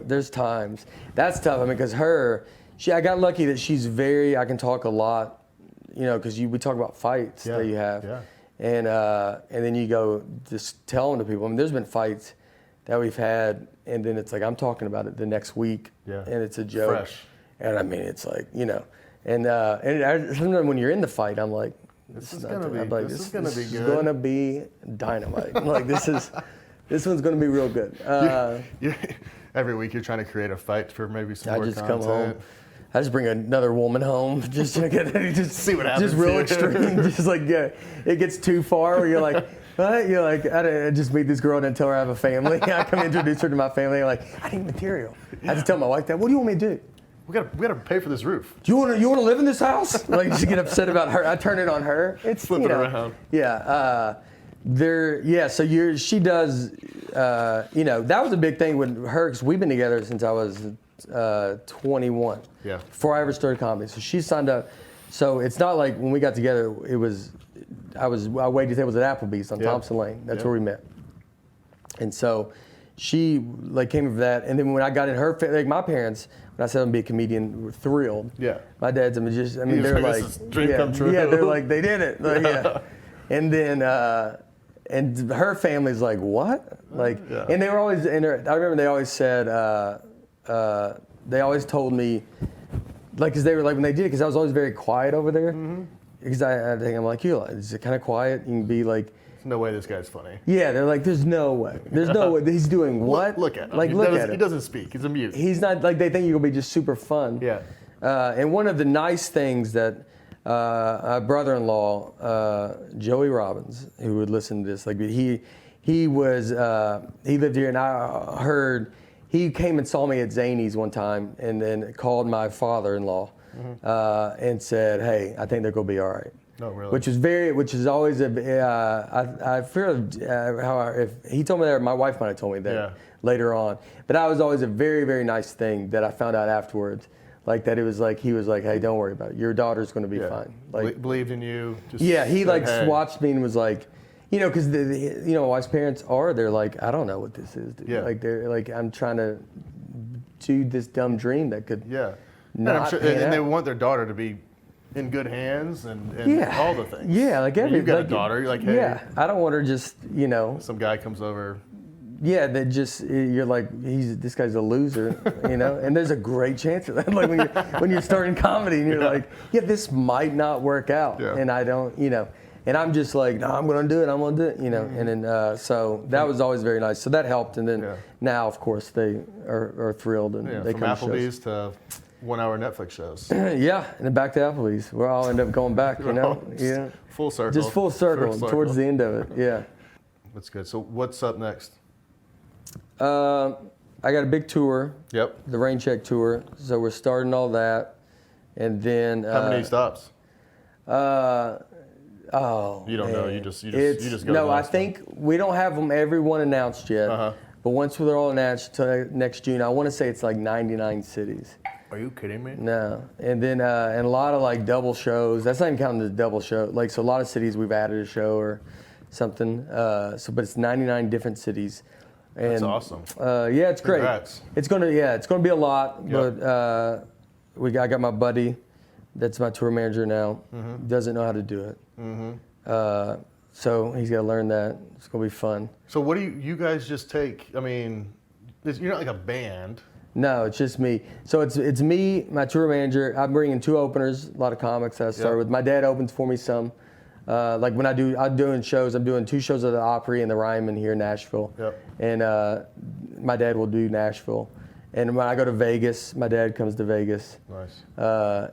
there's times that's tough. I mean, because I got lucky that she's I can talk a lot, because we talk about fights that you have, and then you go just tell them to people. I mean, there's been fights that we've had, and then it's like I'm talking about it the next week, and it's a joke. Fresh. And I mean, it's like, and sometimes when you're in the fight, I'm like, this is going to be dynamite. Like this one's going to be real good. Every week you're trying to create a fight for maybe some more content. Come home. I just bring another woman home just to just see what happens. Just real extreme. Just like it gets too far where you're like, what? You're like, I just meet this girl and tell her I have a family. I come introduce her to my family. I'm like, I need material. I have to tell my wife that. What do you want me to do? We gotta pay for this roof. Do you want to live in this house? Like, just get upset about her. I turn it on her. It's flip it around. Yeah. So she does. That was a big thing with her because we've been together since I was 21. Yeah. Before I ever started comedy, so she signed up. So it's not like when we got together. It was I waited tables at Applebee's on Thompson Lane. That's where we met. And so she like came for that. And then when I got in her, like my parents. When I said I'm gonna be a comedian, were thrilled. Yeah. My dad's a magician. I mean, they're like, dream come true. Yeah, they're like, they did it. Like, And then, and her family's like, what? Like, and they were always, I remember they always said, they always told me, like, cause they were like, when they did it, cause I was always very quiet over there. Because I think I'm like, is it kind of quiet? You can be like, there's no way this guy's funny. Yeah, they're like, there's no way. There's no way. He's doing what? Look at him. Like, look at him. He doesn't speak. He's a mute. He's not, like, they think you're going to be just super fun. Yeah. And one of the nice things that my brother-in-law, Joey Robbins, who would listen to this, like, he lived here, and I heard, he came and saw me at Zany's one time and then called my father-in-law and said, hey, I think they're going to be all right. No, really. Which is always I fear if he told me that, my wife might have told me that later on. But that was always a very, very nice thing that I found out afterwards. Like that, it was like he was like, "Hey, don't worry about it. Your daughter's going to be fine." Like believed in you. He like watched me and was like, you know, because you know, wife's parents they're like, I don't know what this is, dude. Yeah. Like they're like, I'm trying to do this dumb dream that could Yeah. not And, pan and they out. want their daughter to be in good hands and Yeah. all the things. Yeah, like You've got a like, daughter. You're like, hey, yeah, I don't want her just, you know. some guy comes over. Yeah, that just you're like this guy's a loser, you know. And there's a great chance of that, like when you're starting comedy and you're like, yeah, this might not work out, and I don't, you know. And I'm just like, no, I'm gonna do it, you know. And then so that was always very nice. So that helped. And then now, of course, they are thrilled and they from come to Applebee's to 1 hour Netflix shows. Yeah, and then back to Applebee's. We'll all end up going back, you know. Yeah, Full circle. just full circle towards the end of it. Yeah. That's good. So what's up next? I got a big tour. Yep. The Rain Check tour. So we're starting all that, and then How many stops? Oh, You don't know. man. You just go. No, I think we don't have them everyone announced yet. But once they're all announced till next June, I want to say it's like 99 cities. Are you kidding me? No, and then and a lot of like double shows. That's not even counting the double show. Like so, a lot of cities we've added a show or something. But it's 99 different cities. And, That's awesome. Yeah, it's great. Congrats. It's gonna be a lot. Yep. But I got my buddy, that's my tour manager now. Doesn't know how to do it. So he's got to learn that. It's gonna be fun. So what do you guys just take? I mean, you're not like a band. No, it's just me. So it's me, my tour manager. I'm bringing 2 openers, a lot of comics that I started with. My dad opens for me some. Like when I'm doing shows, I'm doing 2 shows at the Opry and the Ryman here in Nashville. Yep. And my dad will do Nashville. And when I go to Vegas, my dad comes to Vegas. Nice.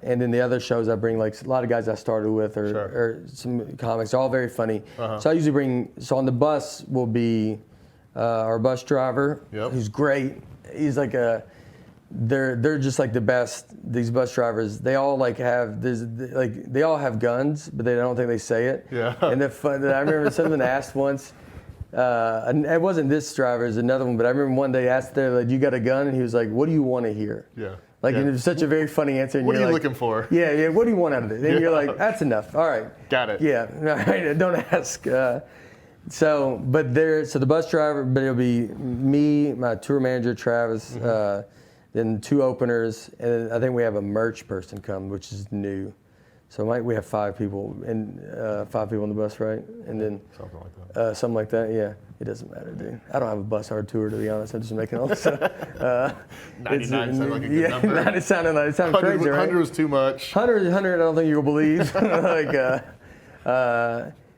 And then the other shows I bring, like a lot of guys I started with or some comics. They're all very funny. So I usually bring, so on the bus will be our bus driver, who's great. He's like they're just like the best. These bus drivers, they all like have they all have guns, but they don't think they say it. Yeah. And I remember someone asked once. And it wasn't this driver, it was another one, but I remember one day asked there, like, you got a gun? And he was like, what do you want to hear? Yeah. Like, and it was such a very funny answer. And What are you like, looking for? Yeah, what do you want out of it? And you're like, that's enough. All right. Got it. Yeah, all right, don't ask. So the bus driver, but it'll be me, my tour manager, Travis, then 2 openers, and I think we have a merch person come, which is new. So we have 5 people and 5 people on the bus, right? And then Something like that. something like that. Yeah, it doesn't matter, dude. I don't have a bus hard tour, to be honest. I'm just making all this up. 99 sounded like a good number. It sounded crazy, right? 100 was too much. 100, I don't think you'll believe.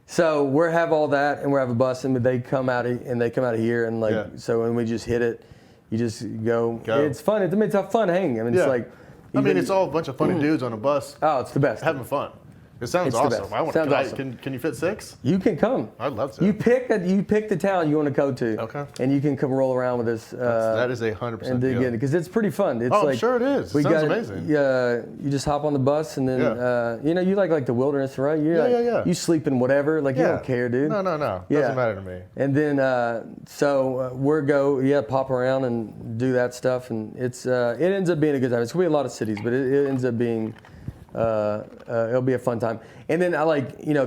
So we have all that, and we have a bus, and they come out of here, and so when we just hit it, you just go. It's fun. It's a fun hang. I mean, it's like. It's all a bunch of funny dudes on a bus. Oh, it's the best. Having fun. It sounds It's the awesome. best. I want. Sounds awesome. Can you fit 6? You can come. I'd love to. You pick the town you want to go to. Okay. And you can come roll around with us. That is 100% and dig in because it's pretty fun. It's I'm sure it is. Sounds amazing. Yeah, you just hop on the bus and then you like the wilderness, right? Yeah. You sleep in whatever, you don't care, dude. No. Doesn't matter to me. And then pop around and do that stuff, and it ends up being a good time. It's gonna be a lot of cities, but it ends up being. It'll be a fun time. And then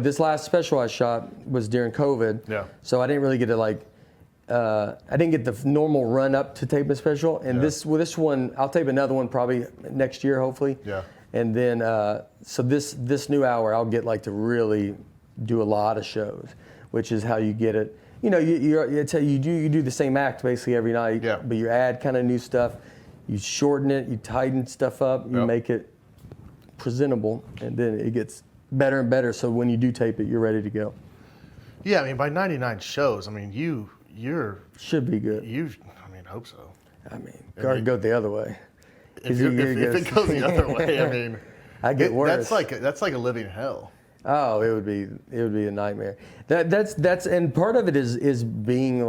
this last special I shot was during COVID. Yeah. So I didn't really get to I didn't get the normal run up to tape a special. And this one, I'll tape another one probably next year, hopefully. Yeah. And then so this new hour, I'll get to really do a lot of shows, which is how you get it. You do the same act basically every night. Yeah. But you add kind of new stuff. You shorten it. You tighten stuff up. You make it presentable, and then it gets better and better. So when you do tape it, you're ready to go. Yeah, I mean, by 99 shows, I mean you're should be good. Hope so. I mean, go the other way. If it goes the other way, I mean, I get worse. That's like a living hell. Oh, it would be a nightmare. That's and part of it is being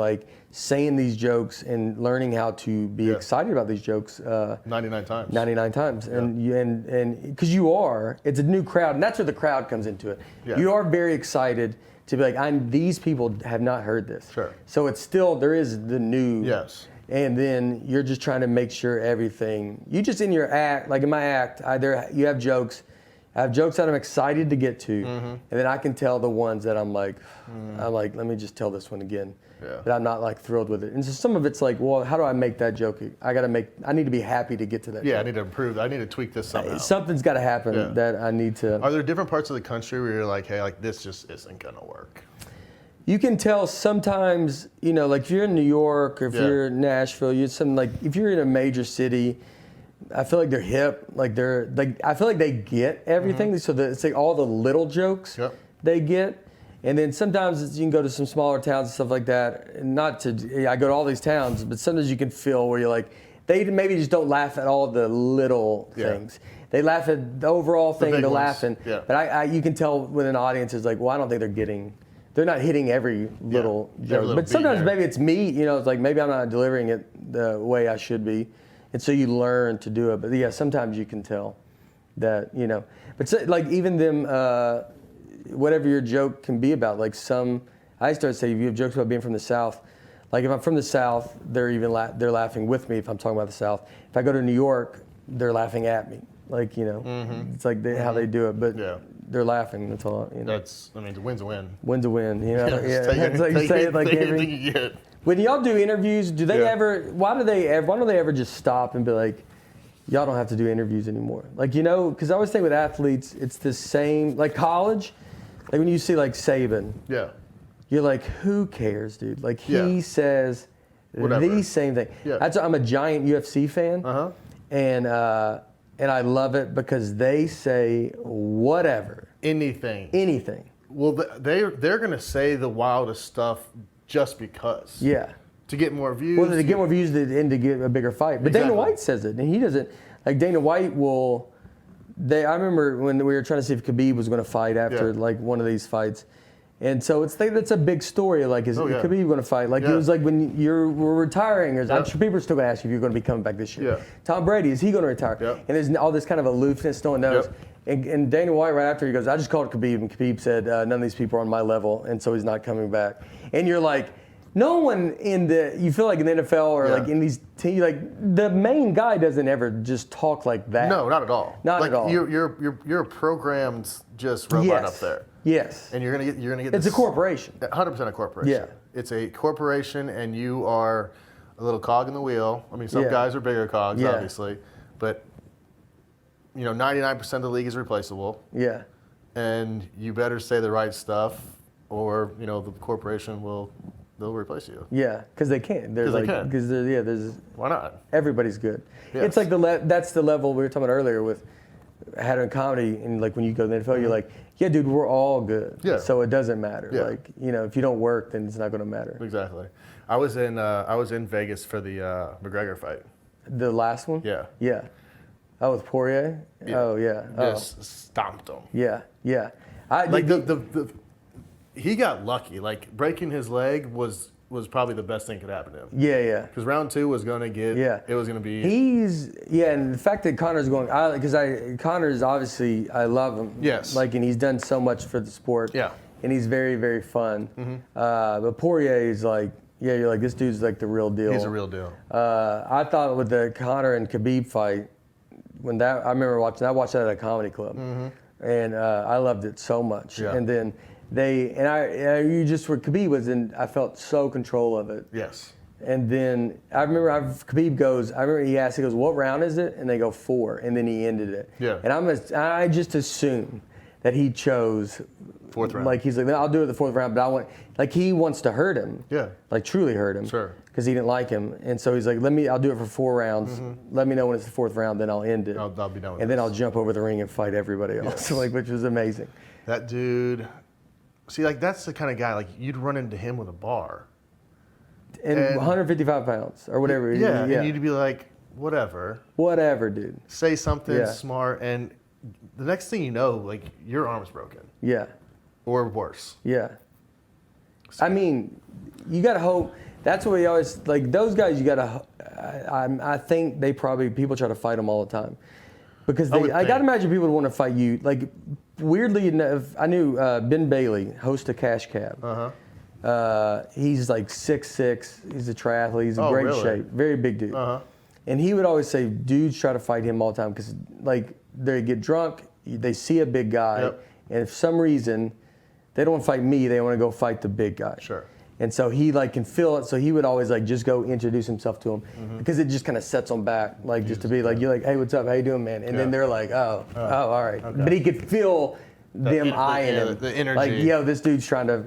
saying these jokes and learning how to be excited about these jokes. 99 times. 99 times, and because it's a new crowd, and that's where the crowd comes into it. Yeah. You are very excited to be these people have not heard this. Sure. So it's still there is the new. Yes. And then you're just trying to make sure everything. You just in your act, in my act, you have jokes. I have jokes that I'm excited to get to, and then I can tell the ones that I'm like, let me just tell this one again. Yeah. But I'm not like thrilled with it. And so some of it's like, well, how do I make that joke? I need to be happy to get to that. Yeah, joke. I need to improve. I need to tweak this somehow. Something's got to happen that I need to. Are there different parts of the country where you're like, hey, like this just isn't gonna work? You can tell sometimes, like if you're in New York or if you're in Nashville, if you're in a major city, I feel like they're hip, I feel like they get everything. So it's like all the little jokes they get. And then sometimes you can go to some smaller towns and stuff like that. And I go to all these towns, but sometimes you can feel where you're like, they maybe just don't laugh at all the little things. They laugh at the overall thing, they're laughing. Yeah. But you can tell when an audience is like, well, I don't think they're not hitting every little joke. But sometimes maybe it's me, it's like maybe I'm not delivering it the way I should be. And so you learn to do it. But yeah, sometimes you can tell that, But so, like even them, whatever your joke can be about, like I start to say, if you have jokes about being from the South, like if I'm from the South, they're laughing with me if I'm talking about the South. If I go to New York, they're laughing at me. Like, it's like how they do it. But they're laughing. That's all. The win's a win. Win's a win. That's like you say it like every. When y'all do interviews, do they ever? Why don't they ever just stop and be like, y'all don't have to do interviews anymore? Like because I always think with athletes, it's the same. Like college, like when you see like Saban. Yeah. You're like, who cares, dude? Like he says the same thing. Yeah. I'm a giant UFC fan. And I love it because they say whatever. Anything. Well, they're going to say the wildest stuff just because. Yeah. To get more views. Well, to get more views and to get a bigger fight. But Dana White says it, and he doesn't. Like Dana White will. I remember when we were trying to see if Khabib was going to fight after like one of these fights. And so that's a big story. Like, is Khabib going to fight? Like, it was like when we're retiring. I'm sure people are still going to ask you if you're going to be coming back this year. Yeah. Tom Brady, is he going to retire? Yeah. And there's all this kind of aloofness, no one knows. Yeah. And Dana White, right after, he goes, I just called Khabib, and Khabib said, none of these people are on my level, and so he's not coming back. And you're like, no one you feel like in the NFL or like in these teams, like the main guy doesn't ever just talk like that. No, not at all. Not at all. You're a programmed just robot up there. Yes. And you're gonna get. It's a corporation. 100% a corporation. Yeah. It's a corporation, and you are a little cog in the wheel. I mean, some guys are bigger cogs, obviously, but 99% of the league is replaceable. Yeah. And you better say the right stuff, or the corporation they'll replace you. Yeah, because they can. Because they can. Because there's. Why not? Everybody's good. Yes. It's like that's the level we were talking about earlier with. Had in comedy, and like when you go to the NFL, you're like, yeah, dude, we're all good. Yeah. So it doesn't matter. Yeah. Like, if you don't work, then it's not going to matter. Exactly. I was in Vegas for the McGregor fight. The last one? Yeah. Yeah. Oh, with Poirier? Yeah. Oh, yeah. Just stomped him. Yeah. Yeah. He got lucky. Like breaking his leg was probably the best thing that could happen to him. Yeah, yeah. Because round 2 was going to get, it was going to be. And the fact that Connor's going, because Connor's obviously, I love him. Yes. And he's done so much for the sport. Yeah. And he's very, very fun. Mm-hmm. But Poirier is like, you're like, this dude's like the real deal. He's a real deal. I thought with the Conor and Khabib fight, I remember watching, I watched that at a comedy club. Mm-hmm. And I loved it so much. Yeah. And then, Khabib was in, I felt so control of it. Yes. And then I remember Khabib he goes, what round is it? And they go 4, and then he ended it. Yeah. And I just assumed that he chose 4th round. Like he's like, I'll do it the 4th round, but he wants to hurt him. Yeah. Like truly hurt him. Sure. Because he didn't like him. And so he's like, I'll do it for 4 rounds. Mm-hmm. Let me know when it's the 4th round, then I'll end it. I'll be done with it. And then I'll jump over the ring and fight everybody else. Yes. Which was amazing. That dude. See, that's the kind of guy, you'd run into him with a bar. And 155 pounds or whatever. Yeah, and you'd be like, whatever. Whatever, dude. Say something smart, and the next thing you know, your arm's broken. Yeah. Or worse. Yeah. So. I mean, you got to hope. That's what we always, those guys, you got to, I think people try to fight them all the time. Because I got to imagine people would want to fight you. Weirdly enough, I knew Ben Bailey, host of Cash Cab. Uh-huh. He's 6'6". He's a triathlete. He's in great shape. Very big dude. Uh-huh. And he would always say, dudes try to fight him all the time because they get drunk they see a big guy, and for some reason, they don't want to fight me. They want to go fight the big guy. Sure. And so he like can feel it. So he would always like just go introduce himself to him because it just kind of sets them back, like just to be like, you're like, hey, what's up? How you doing, man? And then they're like, oh, all right. Okay. But he could feel them eyeing him. The energy. Like, yo, this dude's trying to,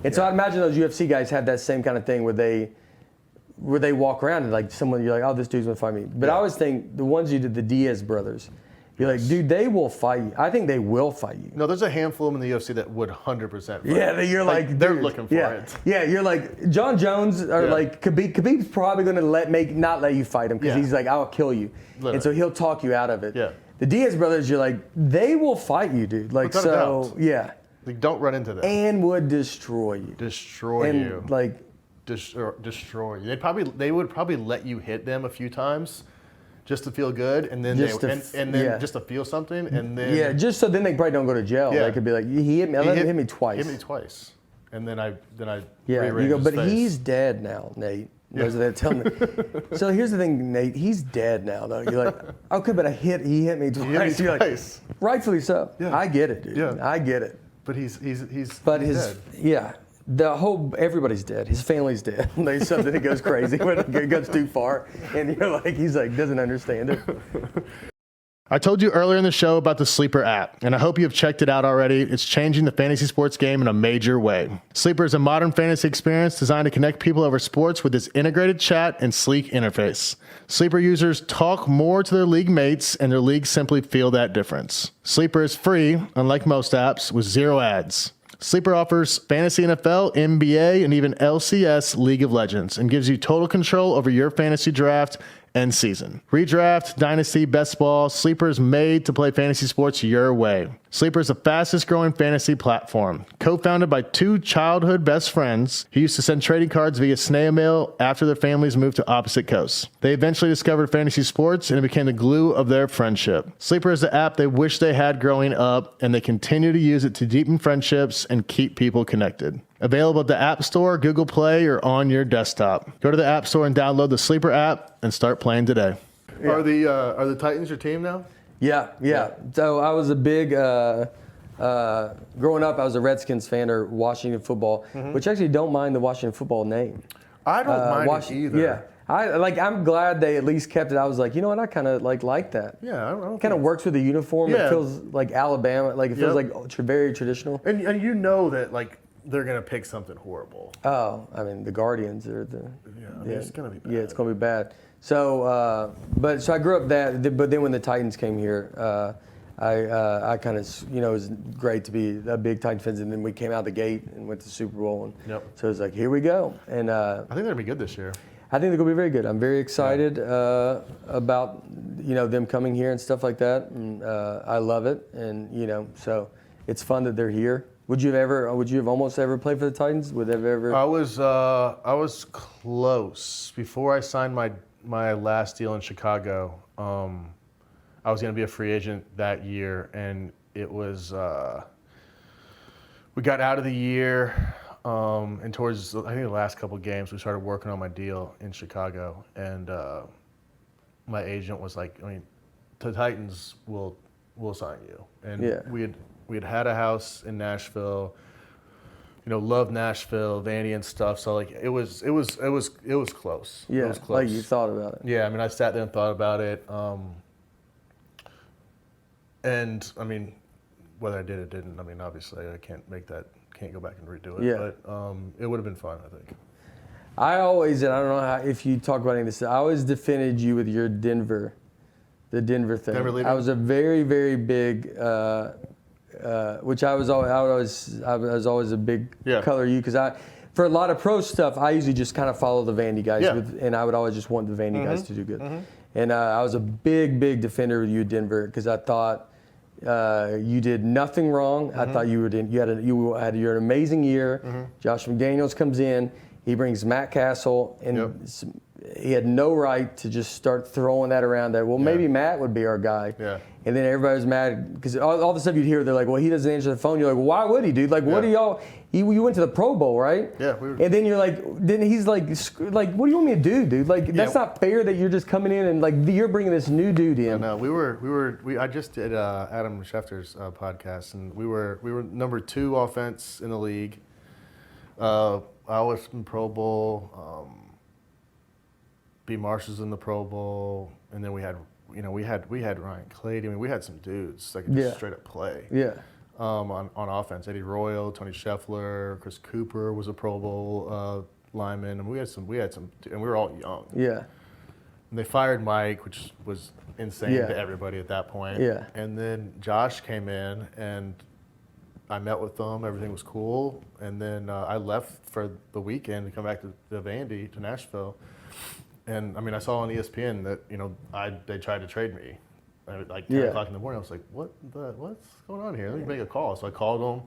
And so I imagine those UFC guys have that same kind of thing where they walk around and like someone, you're like, oh, this dude's gonna fight me. But I always think the ones you did, the Diaz brothers, you're like, dude, they will fight you. I think they will fight you. No, there's a handful of them in the UFC that would 100% fight. Yeah, you're like they're dude, looking for it. Yeah, you're like John Jones or like Khabib. Khabib's probably going to not let you fight him because he's like, I'll kill you, and so he'll talk you out of it. Yeah. The Diaz brothers, you're like, they will fight you, dude. Like Like, don't run into them. And would destroy you. Destroy you. Like destroy you. They would probably let you hit them a few times. Just to feel good, and then just to feel something, and then just so then they probably don't go to jail. Yeah. They could be like, he hit me. Let him hit me twice. Hit me twice, and then I you go. But he's dead now, Nate. Those that tell me. So here's the thing, Nate. He's dead now, though. You're like, okay, but he hit me twice. He hit me twice. Like, rightfully so. Yeah. I get it, dude. Yeah. I get it. But he's dead. Everybody's dead. His family's dead. There's something that goes crazy when it goes too far, and you're like, he's like, doesn't understand it. I told you earlier in the show about the Sleeper app, and I hope you have checked it out already. It's changing the fantasy sports game in a major way. Sleeper is a modern fantasy experience designed to connect people over sports with its integrated chat and sleek interface. Sleeper users talk more to their league mates, and their leagues simply feel that difference. Sleeper is free, unlike most apps, with 0 ads. Sleeper offers fantasy NFL, NBA, and even LCS League of Legends, and gives you total control over your fantasy draft and season. Redraft, Dynasty, Best Ball, Sleeper is made to play fantasy sports your way. Sleeper is the fastest growing fantasy platform. Co-founded by 2 childhood best friends who used to send trading cards via snail mail after their families moved to opposite coasts. They eventually discovered fantasy sports, and it became the glue of their friendship. Sleeper is the app they wish they had growing up, and they continue to use it to deepen friendships and keep people connected. Available at the App Store, Google Play, or on your desktop. Go to the App Store and download the Sleeper app and start playing today. Yeah. Are the Titans your team now? Yeah. So I was a big, growing up, I was a Redskins fan or Washington football, which actually don't mind the Washington football name. I don't mind it either. Yeah. I'm glad they at least kept it. I was like, you know what? I kind of like that. Yeah, I don't kind of works with the uniform. Yeah. It feels like Alabama. Like it feels like very traditional. And you know that like they're gonna pick something horrible. Oh, I mean the Guardians are the. Yeah, it's gonna be bad. Yeah, it's gonna be bad. So, so I grew up that. But then when the Titans came here, I kind of it was great to be a big Titans fan. And then we came out the gate and went to the Super Bowl. And so it was like, here we go. And I think they're gonna be good this year. I think they're going to be very good. I'm very excited about them coming here and stuff like that, and I love it. And so it's fun that they're here. Would you have almost ever played for the Titans? Would have ever? I was close before I signed my last deal in Chicago. I was going to be a free agent that year, and it was we got out of the year. And towards, I think, the last couple of games, we started working on my deal in Chicago. And my agent was like, the Titans will sign you. And we had a house in Nashville, loved Nashville, Vandy and stuff. So, like, it was close. Yeah, it was close. Like you thought about it. Yeah, I sat there and thought about it. And, whether I did or didn't, obviously I can't go back and redo it. Yeah. But it would have been fun, I think. I always, and I don't know if you talk about any of this, I always defended you with your the Denver thing. I was a very, very big, which I was always a big color you, because for a lot of pro stuff, I usually just kind of follow the Vandy guys, and I would always just want the Vandy guys to do good. And I was a big, big defender with you at Denver, because I thought you did nothing wrong. I thought you had an amazing year. Josh McDaniels comes in. He brings Matt Castle, and he had no right to just start throwing that around that, well, maybe Matt would be our guy. Yeah. And then everybody was mad because all the stuff you'd hear, they're like, well, he doesn't answer the phone. You're like, well, why would he, dude? Like, what do y'all, you went to the Pro Bowl, right? Yeah. And then you're like, then he's like, what do you want me to do, dude? Like, that's not fair that you're just coming in and like, you're bringing this new dude in. No, I just did Adam Schefter's podcast, and we were number 2 offense in the league. I was in Pro Bowl. B. Marshall's in the Pro Bowl, and then we had Ryan Clady. I mean, we had some dudes that could just straight up play. Yeah. On offense, Eddie Royal, Tony Scheffler, Chris Cooper was a Pro Bowl lineman, and we had some, and we were all young. Yeah. And they fired Mike, which was insane to everybody at that point. Yeah. And then Josh came in, and I met with them. Everything was cool. And then I left for the weekend to come back to Vandy, to Nashville. And I mean, I saw on ESPN that they tried to trade me at like 10 o'clock in the morning. I was like, what's going on here? Let me make a call. So I called him,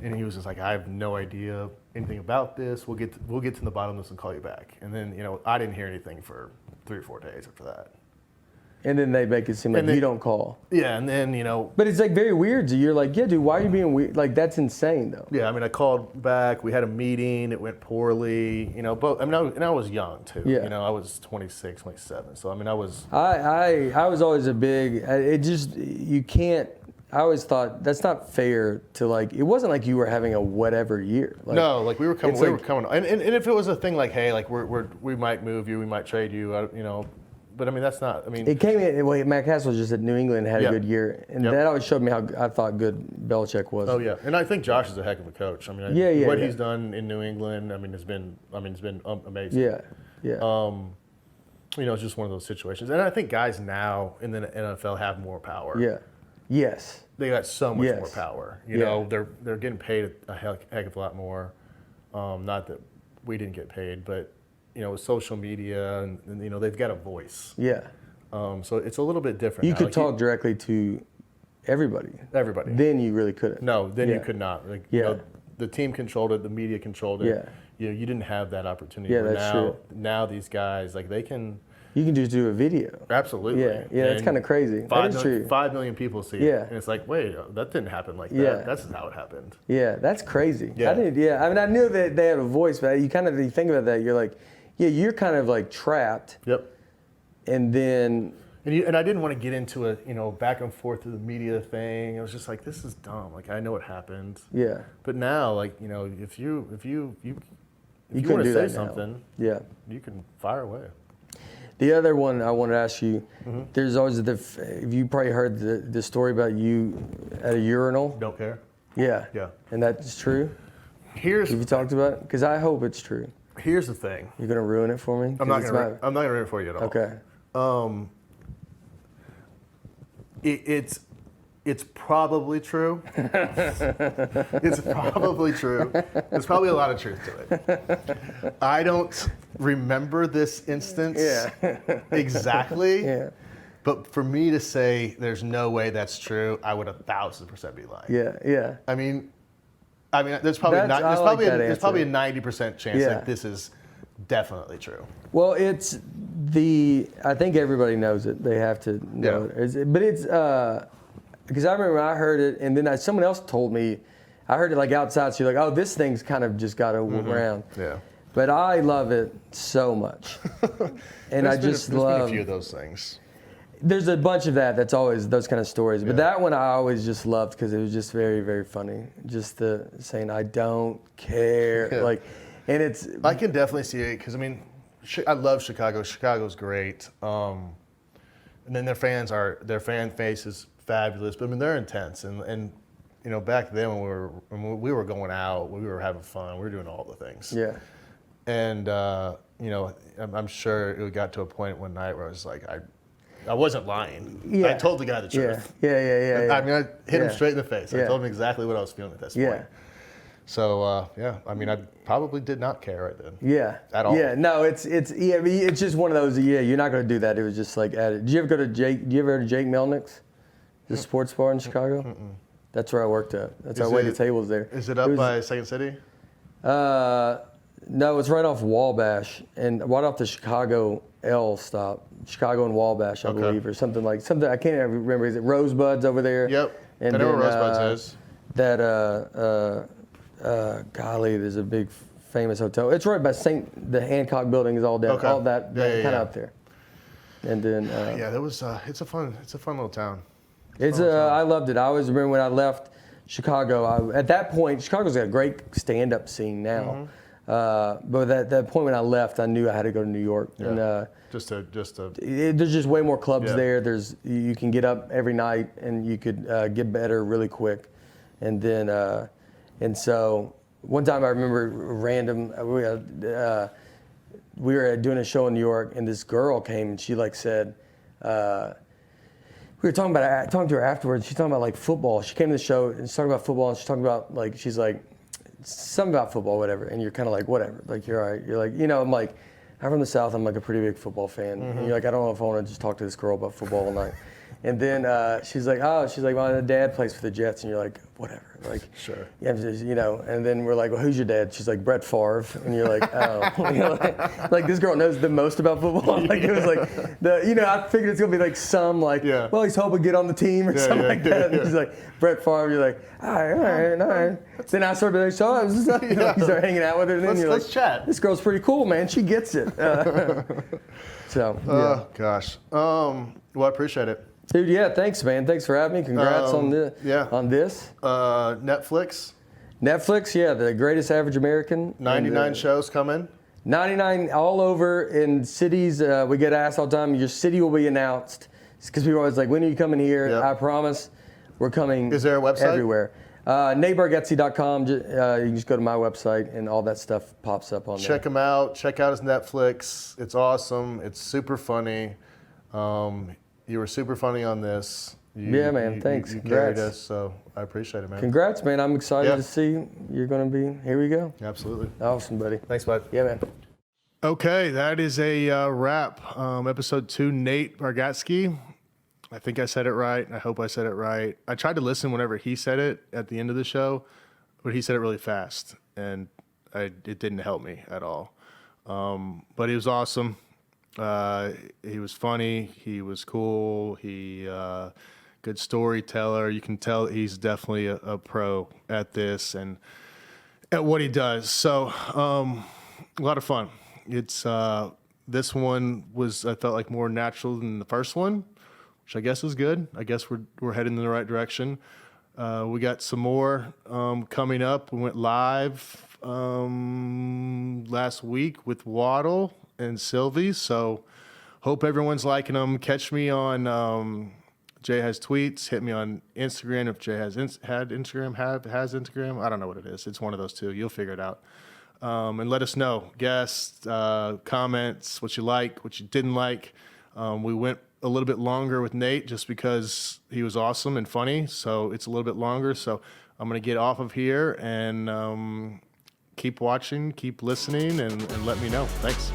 and he was just like, I have no idea anything about this. We'll get to the bottom of this and call you back. And then I didn't hear anything for 3 or 4 days after that. And then they make it seem like you don't call. Yeah, and then, But it's like very weird. You're like, yeah, dude, why are you being weird? Like, that's insane, though. Yeah, I mean, I called back. We had a meeting. It went poorly. Both. I mean, I was young, too. Yeah. I was 26, 27. So, I mean, I was... I was always a big... you can't... I always thought that's not fair to like... It wasn't like you were having a whatever year. Like, no, like we were coming... And if it was a thing like, hey, like we might move you, we might trade you, But I mean, that's not. I mean, it came in. Well, Matt Castle was just at New England and had a good year, and that always showed me how I thought good Belichick was. Oh yeah, and I think Josh is a heck of a coach. I mean, what he's done in New England, it's been amazing. Yeah, yeah. It's just one of those situations, and I think guys now in the NFL have more power. Yeah. Yes. They got so much more power. They're getting paid a heck of a lot more. Not that we didn't get paid, but. With social media and they've got a voice. Yeah. So it's a little bit different. You could talk directly to everybody. Everybody. Then you really couldn't. No, then you could not. Like, the team controlled it, the media controlled it. Yeah. You didn't have that opportunity. Yeah, that's true. Now these guys, like they can. You can just do a video. Absolutely. Yeah, that's kind of crazy. That is true. 5 million people see it. And it's like, wait, that didn't happen like that. Yeah. That's how it happened. Yeah, that's crazy. Yeah. I mean, I knew that they had a voice, but you think about that, you're like, yeah, you're kind of like trapped. Yep. And then. And I didn't want to get into a back and forth to the media thing. I was just like, this is dumb. Like I know what happened. Yeah. But now, like if you want couldn't do to say that something, yeah, you can fire away. The other one I wanted to ask you, there's always you probably heard the story about you at a urinal. Don't care. Yeah. Yeah. And that's true. Have you talked about it? Because I hope it's true. Here's the thing. You're gonna ruin it for me? I'm not gonna ruin it for you at all. Okay. It's probably true. It's probably true. There's probably a lot of truth to it. I don't remember this instance exactly. Yeah. But for me to say there's no way that's true, I would 1,000% be lying. Yeah. Yeah. I mean, there's probably a 90% chance that this is definitely true. Well, I think everybody knows it. They have to know it. But it's, because I remember I heard it, and then someone else told me, I heard it like outside, so you're like, oh, this thing's kind of just got around. Yeah. But I love it so much. And there's been a few of those things. There's a bunch of that's always those kind of stories. But that one I always just loved because it was just very, very funny. Just the saying, I don't care. Yeah. And it's... I can definitely see it because, I love Chicago. Chicago's great. And then their fan base is fabulous. But, they're intense. And back then when we were going out, we were having fun. We were doing all the things. Yeah. And, I'm sure it got to a point one night where I was like, I wasn't lying. Yeah. I told the guy the truth. Yeah. I hit him straight in the face. I told him exactly what I was feeling at this point. So, I probably did not care right then. Yeah. At all. Yeah, no, it's just one of those, you're not going to do that. It was just like added. Did you ever go to Jake Melnick's, the sports bar in Chicago? Mm-mm. That's where I worked at. That's where I waited tables there. Is it up by Second City? No, it's right off Wabash and right off the Chicago L stop, Chicago and Wabash, I believe, or something. I can't even remember. Is it Rosebud's over there? Yep. And I know then, where Rosebud's is. Golly, there's a big famous hotel. It's right by the Hancock Building is all down, Okay. all that kind of yeah. up there. And then Yeah, that was. It's a fun little town. I loved it. I always remember when I left Chicago. At that point, Chicago's got a great stand-up scene now. But at that point when I left, I knew I had to go to New York. Yeah. And There's just way more clubs Yeah. there. You can get up every night and you could get better really quick. And then and so one time I remember we were doing a show in New York and this girl came and she said. We were talking to her afterwards. She's talking about football. She came to the show and she's talking about football and she's talking about she's like something about football, whatever. And you're kind of whatever. You're all right. You're I'm I'm from the South. I'm a pretty big football fan. And you're I don't know if I want to just talk to this girl about football all night. And then she's like, my dad plays for the Jets. And you're whatever. Sure. Yeah, and then we're well, who's your dad? She's Brett Favre. And you're oh. This girl knows the most about football. It was I figured it's going to be some well, he's hoping to get on the team or something like that. And she's Brett Favre. You're all right. Then I started you start hanging out with her. And then let's chat. This girl's pretty cool, man. She gets it. So, yeah. Oh, gosh. Well, I appreciate it. Dude, yeah, thanks, man. Thanks for having me. Congrats on this. Netflix. Netflix, yeah, the greatest average American. 99 shows coming. 99 all over in cities. We get asked all the time, your city will be announced. Because people are always when are you coming here? Yep. I promise we're coming. Is there a website? Everywhere. NateBargatze.com. You can just go to my website and all that stuff pops up on there. Check him out. Check out his Netflix. It's awesome. It's super funny. You were super funny on this. Yeah, man. Thanks. You Congrats. carried us, so I appreciate it, man. Congrats, man. I'm excited to see you're going to be. Here we go. Absolutely. Awesome, buddy. Thanks, bud. Yeah, man. Okay, that is a wrap. Episode 2, Nate Bargatze. I think I said it right. I hope I said it right. I tried to listen whenever he said it at the end of the show, but he said it really fast, and it didn't help me at all. But he was awesome. He was funny. He was cool. He good storyteller. You can tell he's definitely a pro at this and at what he does. So a lot of fun. It's this one I felt more natural than the first one, which I guess is good. I guess we're heading in the right direction. We got some more coming up. We went live last week with Waddle and Sylvie, so hope everyone's liking them. Catch me on Jay Has Tweets. Hit me on Instagram if Jay has Instagram. Has Instagram. I don't know what it is. It's one of those two. You'll figure it out. And let us know. Guests, comments, what you like, what you didn't like. We went a little bit longer with Nate just because he was awesome and funny, so it's a little bit longer. So I'm going to get off of here and keep watching, keep listening, and let me know. Thanks.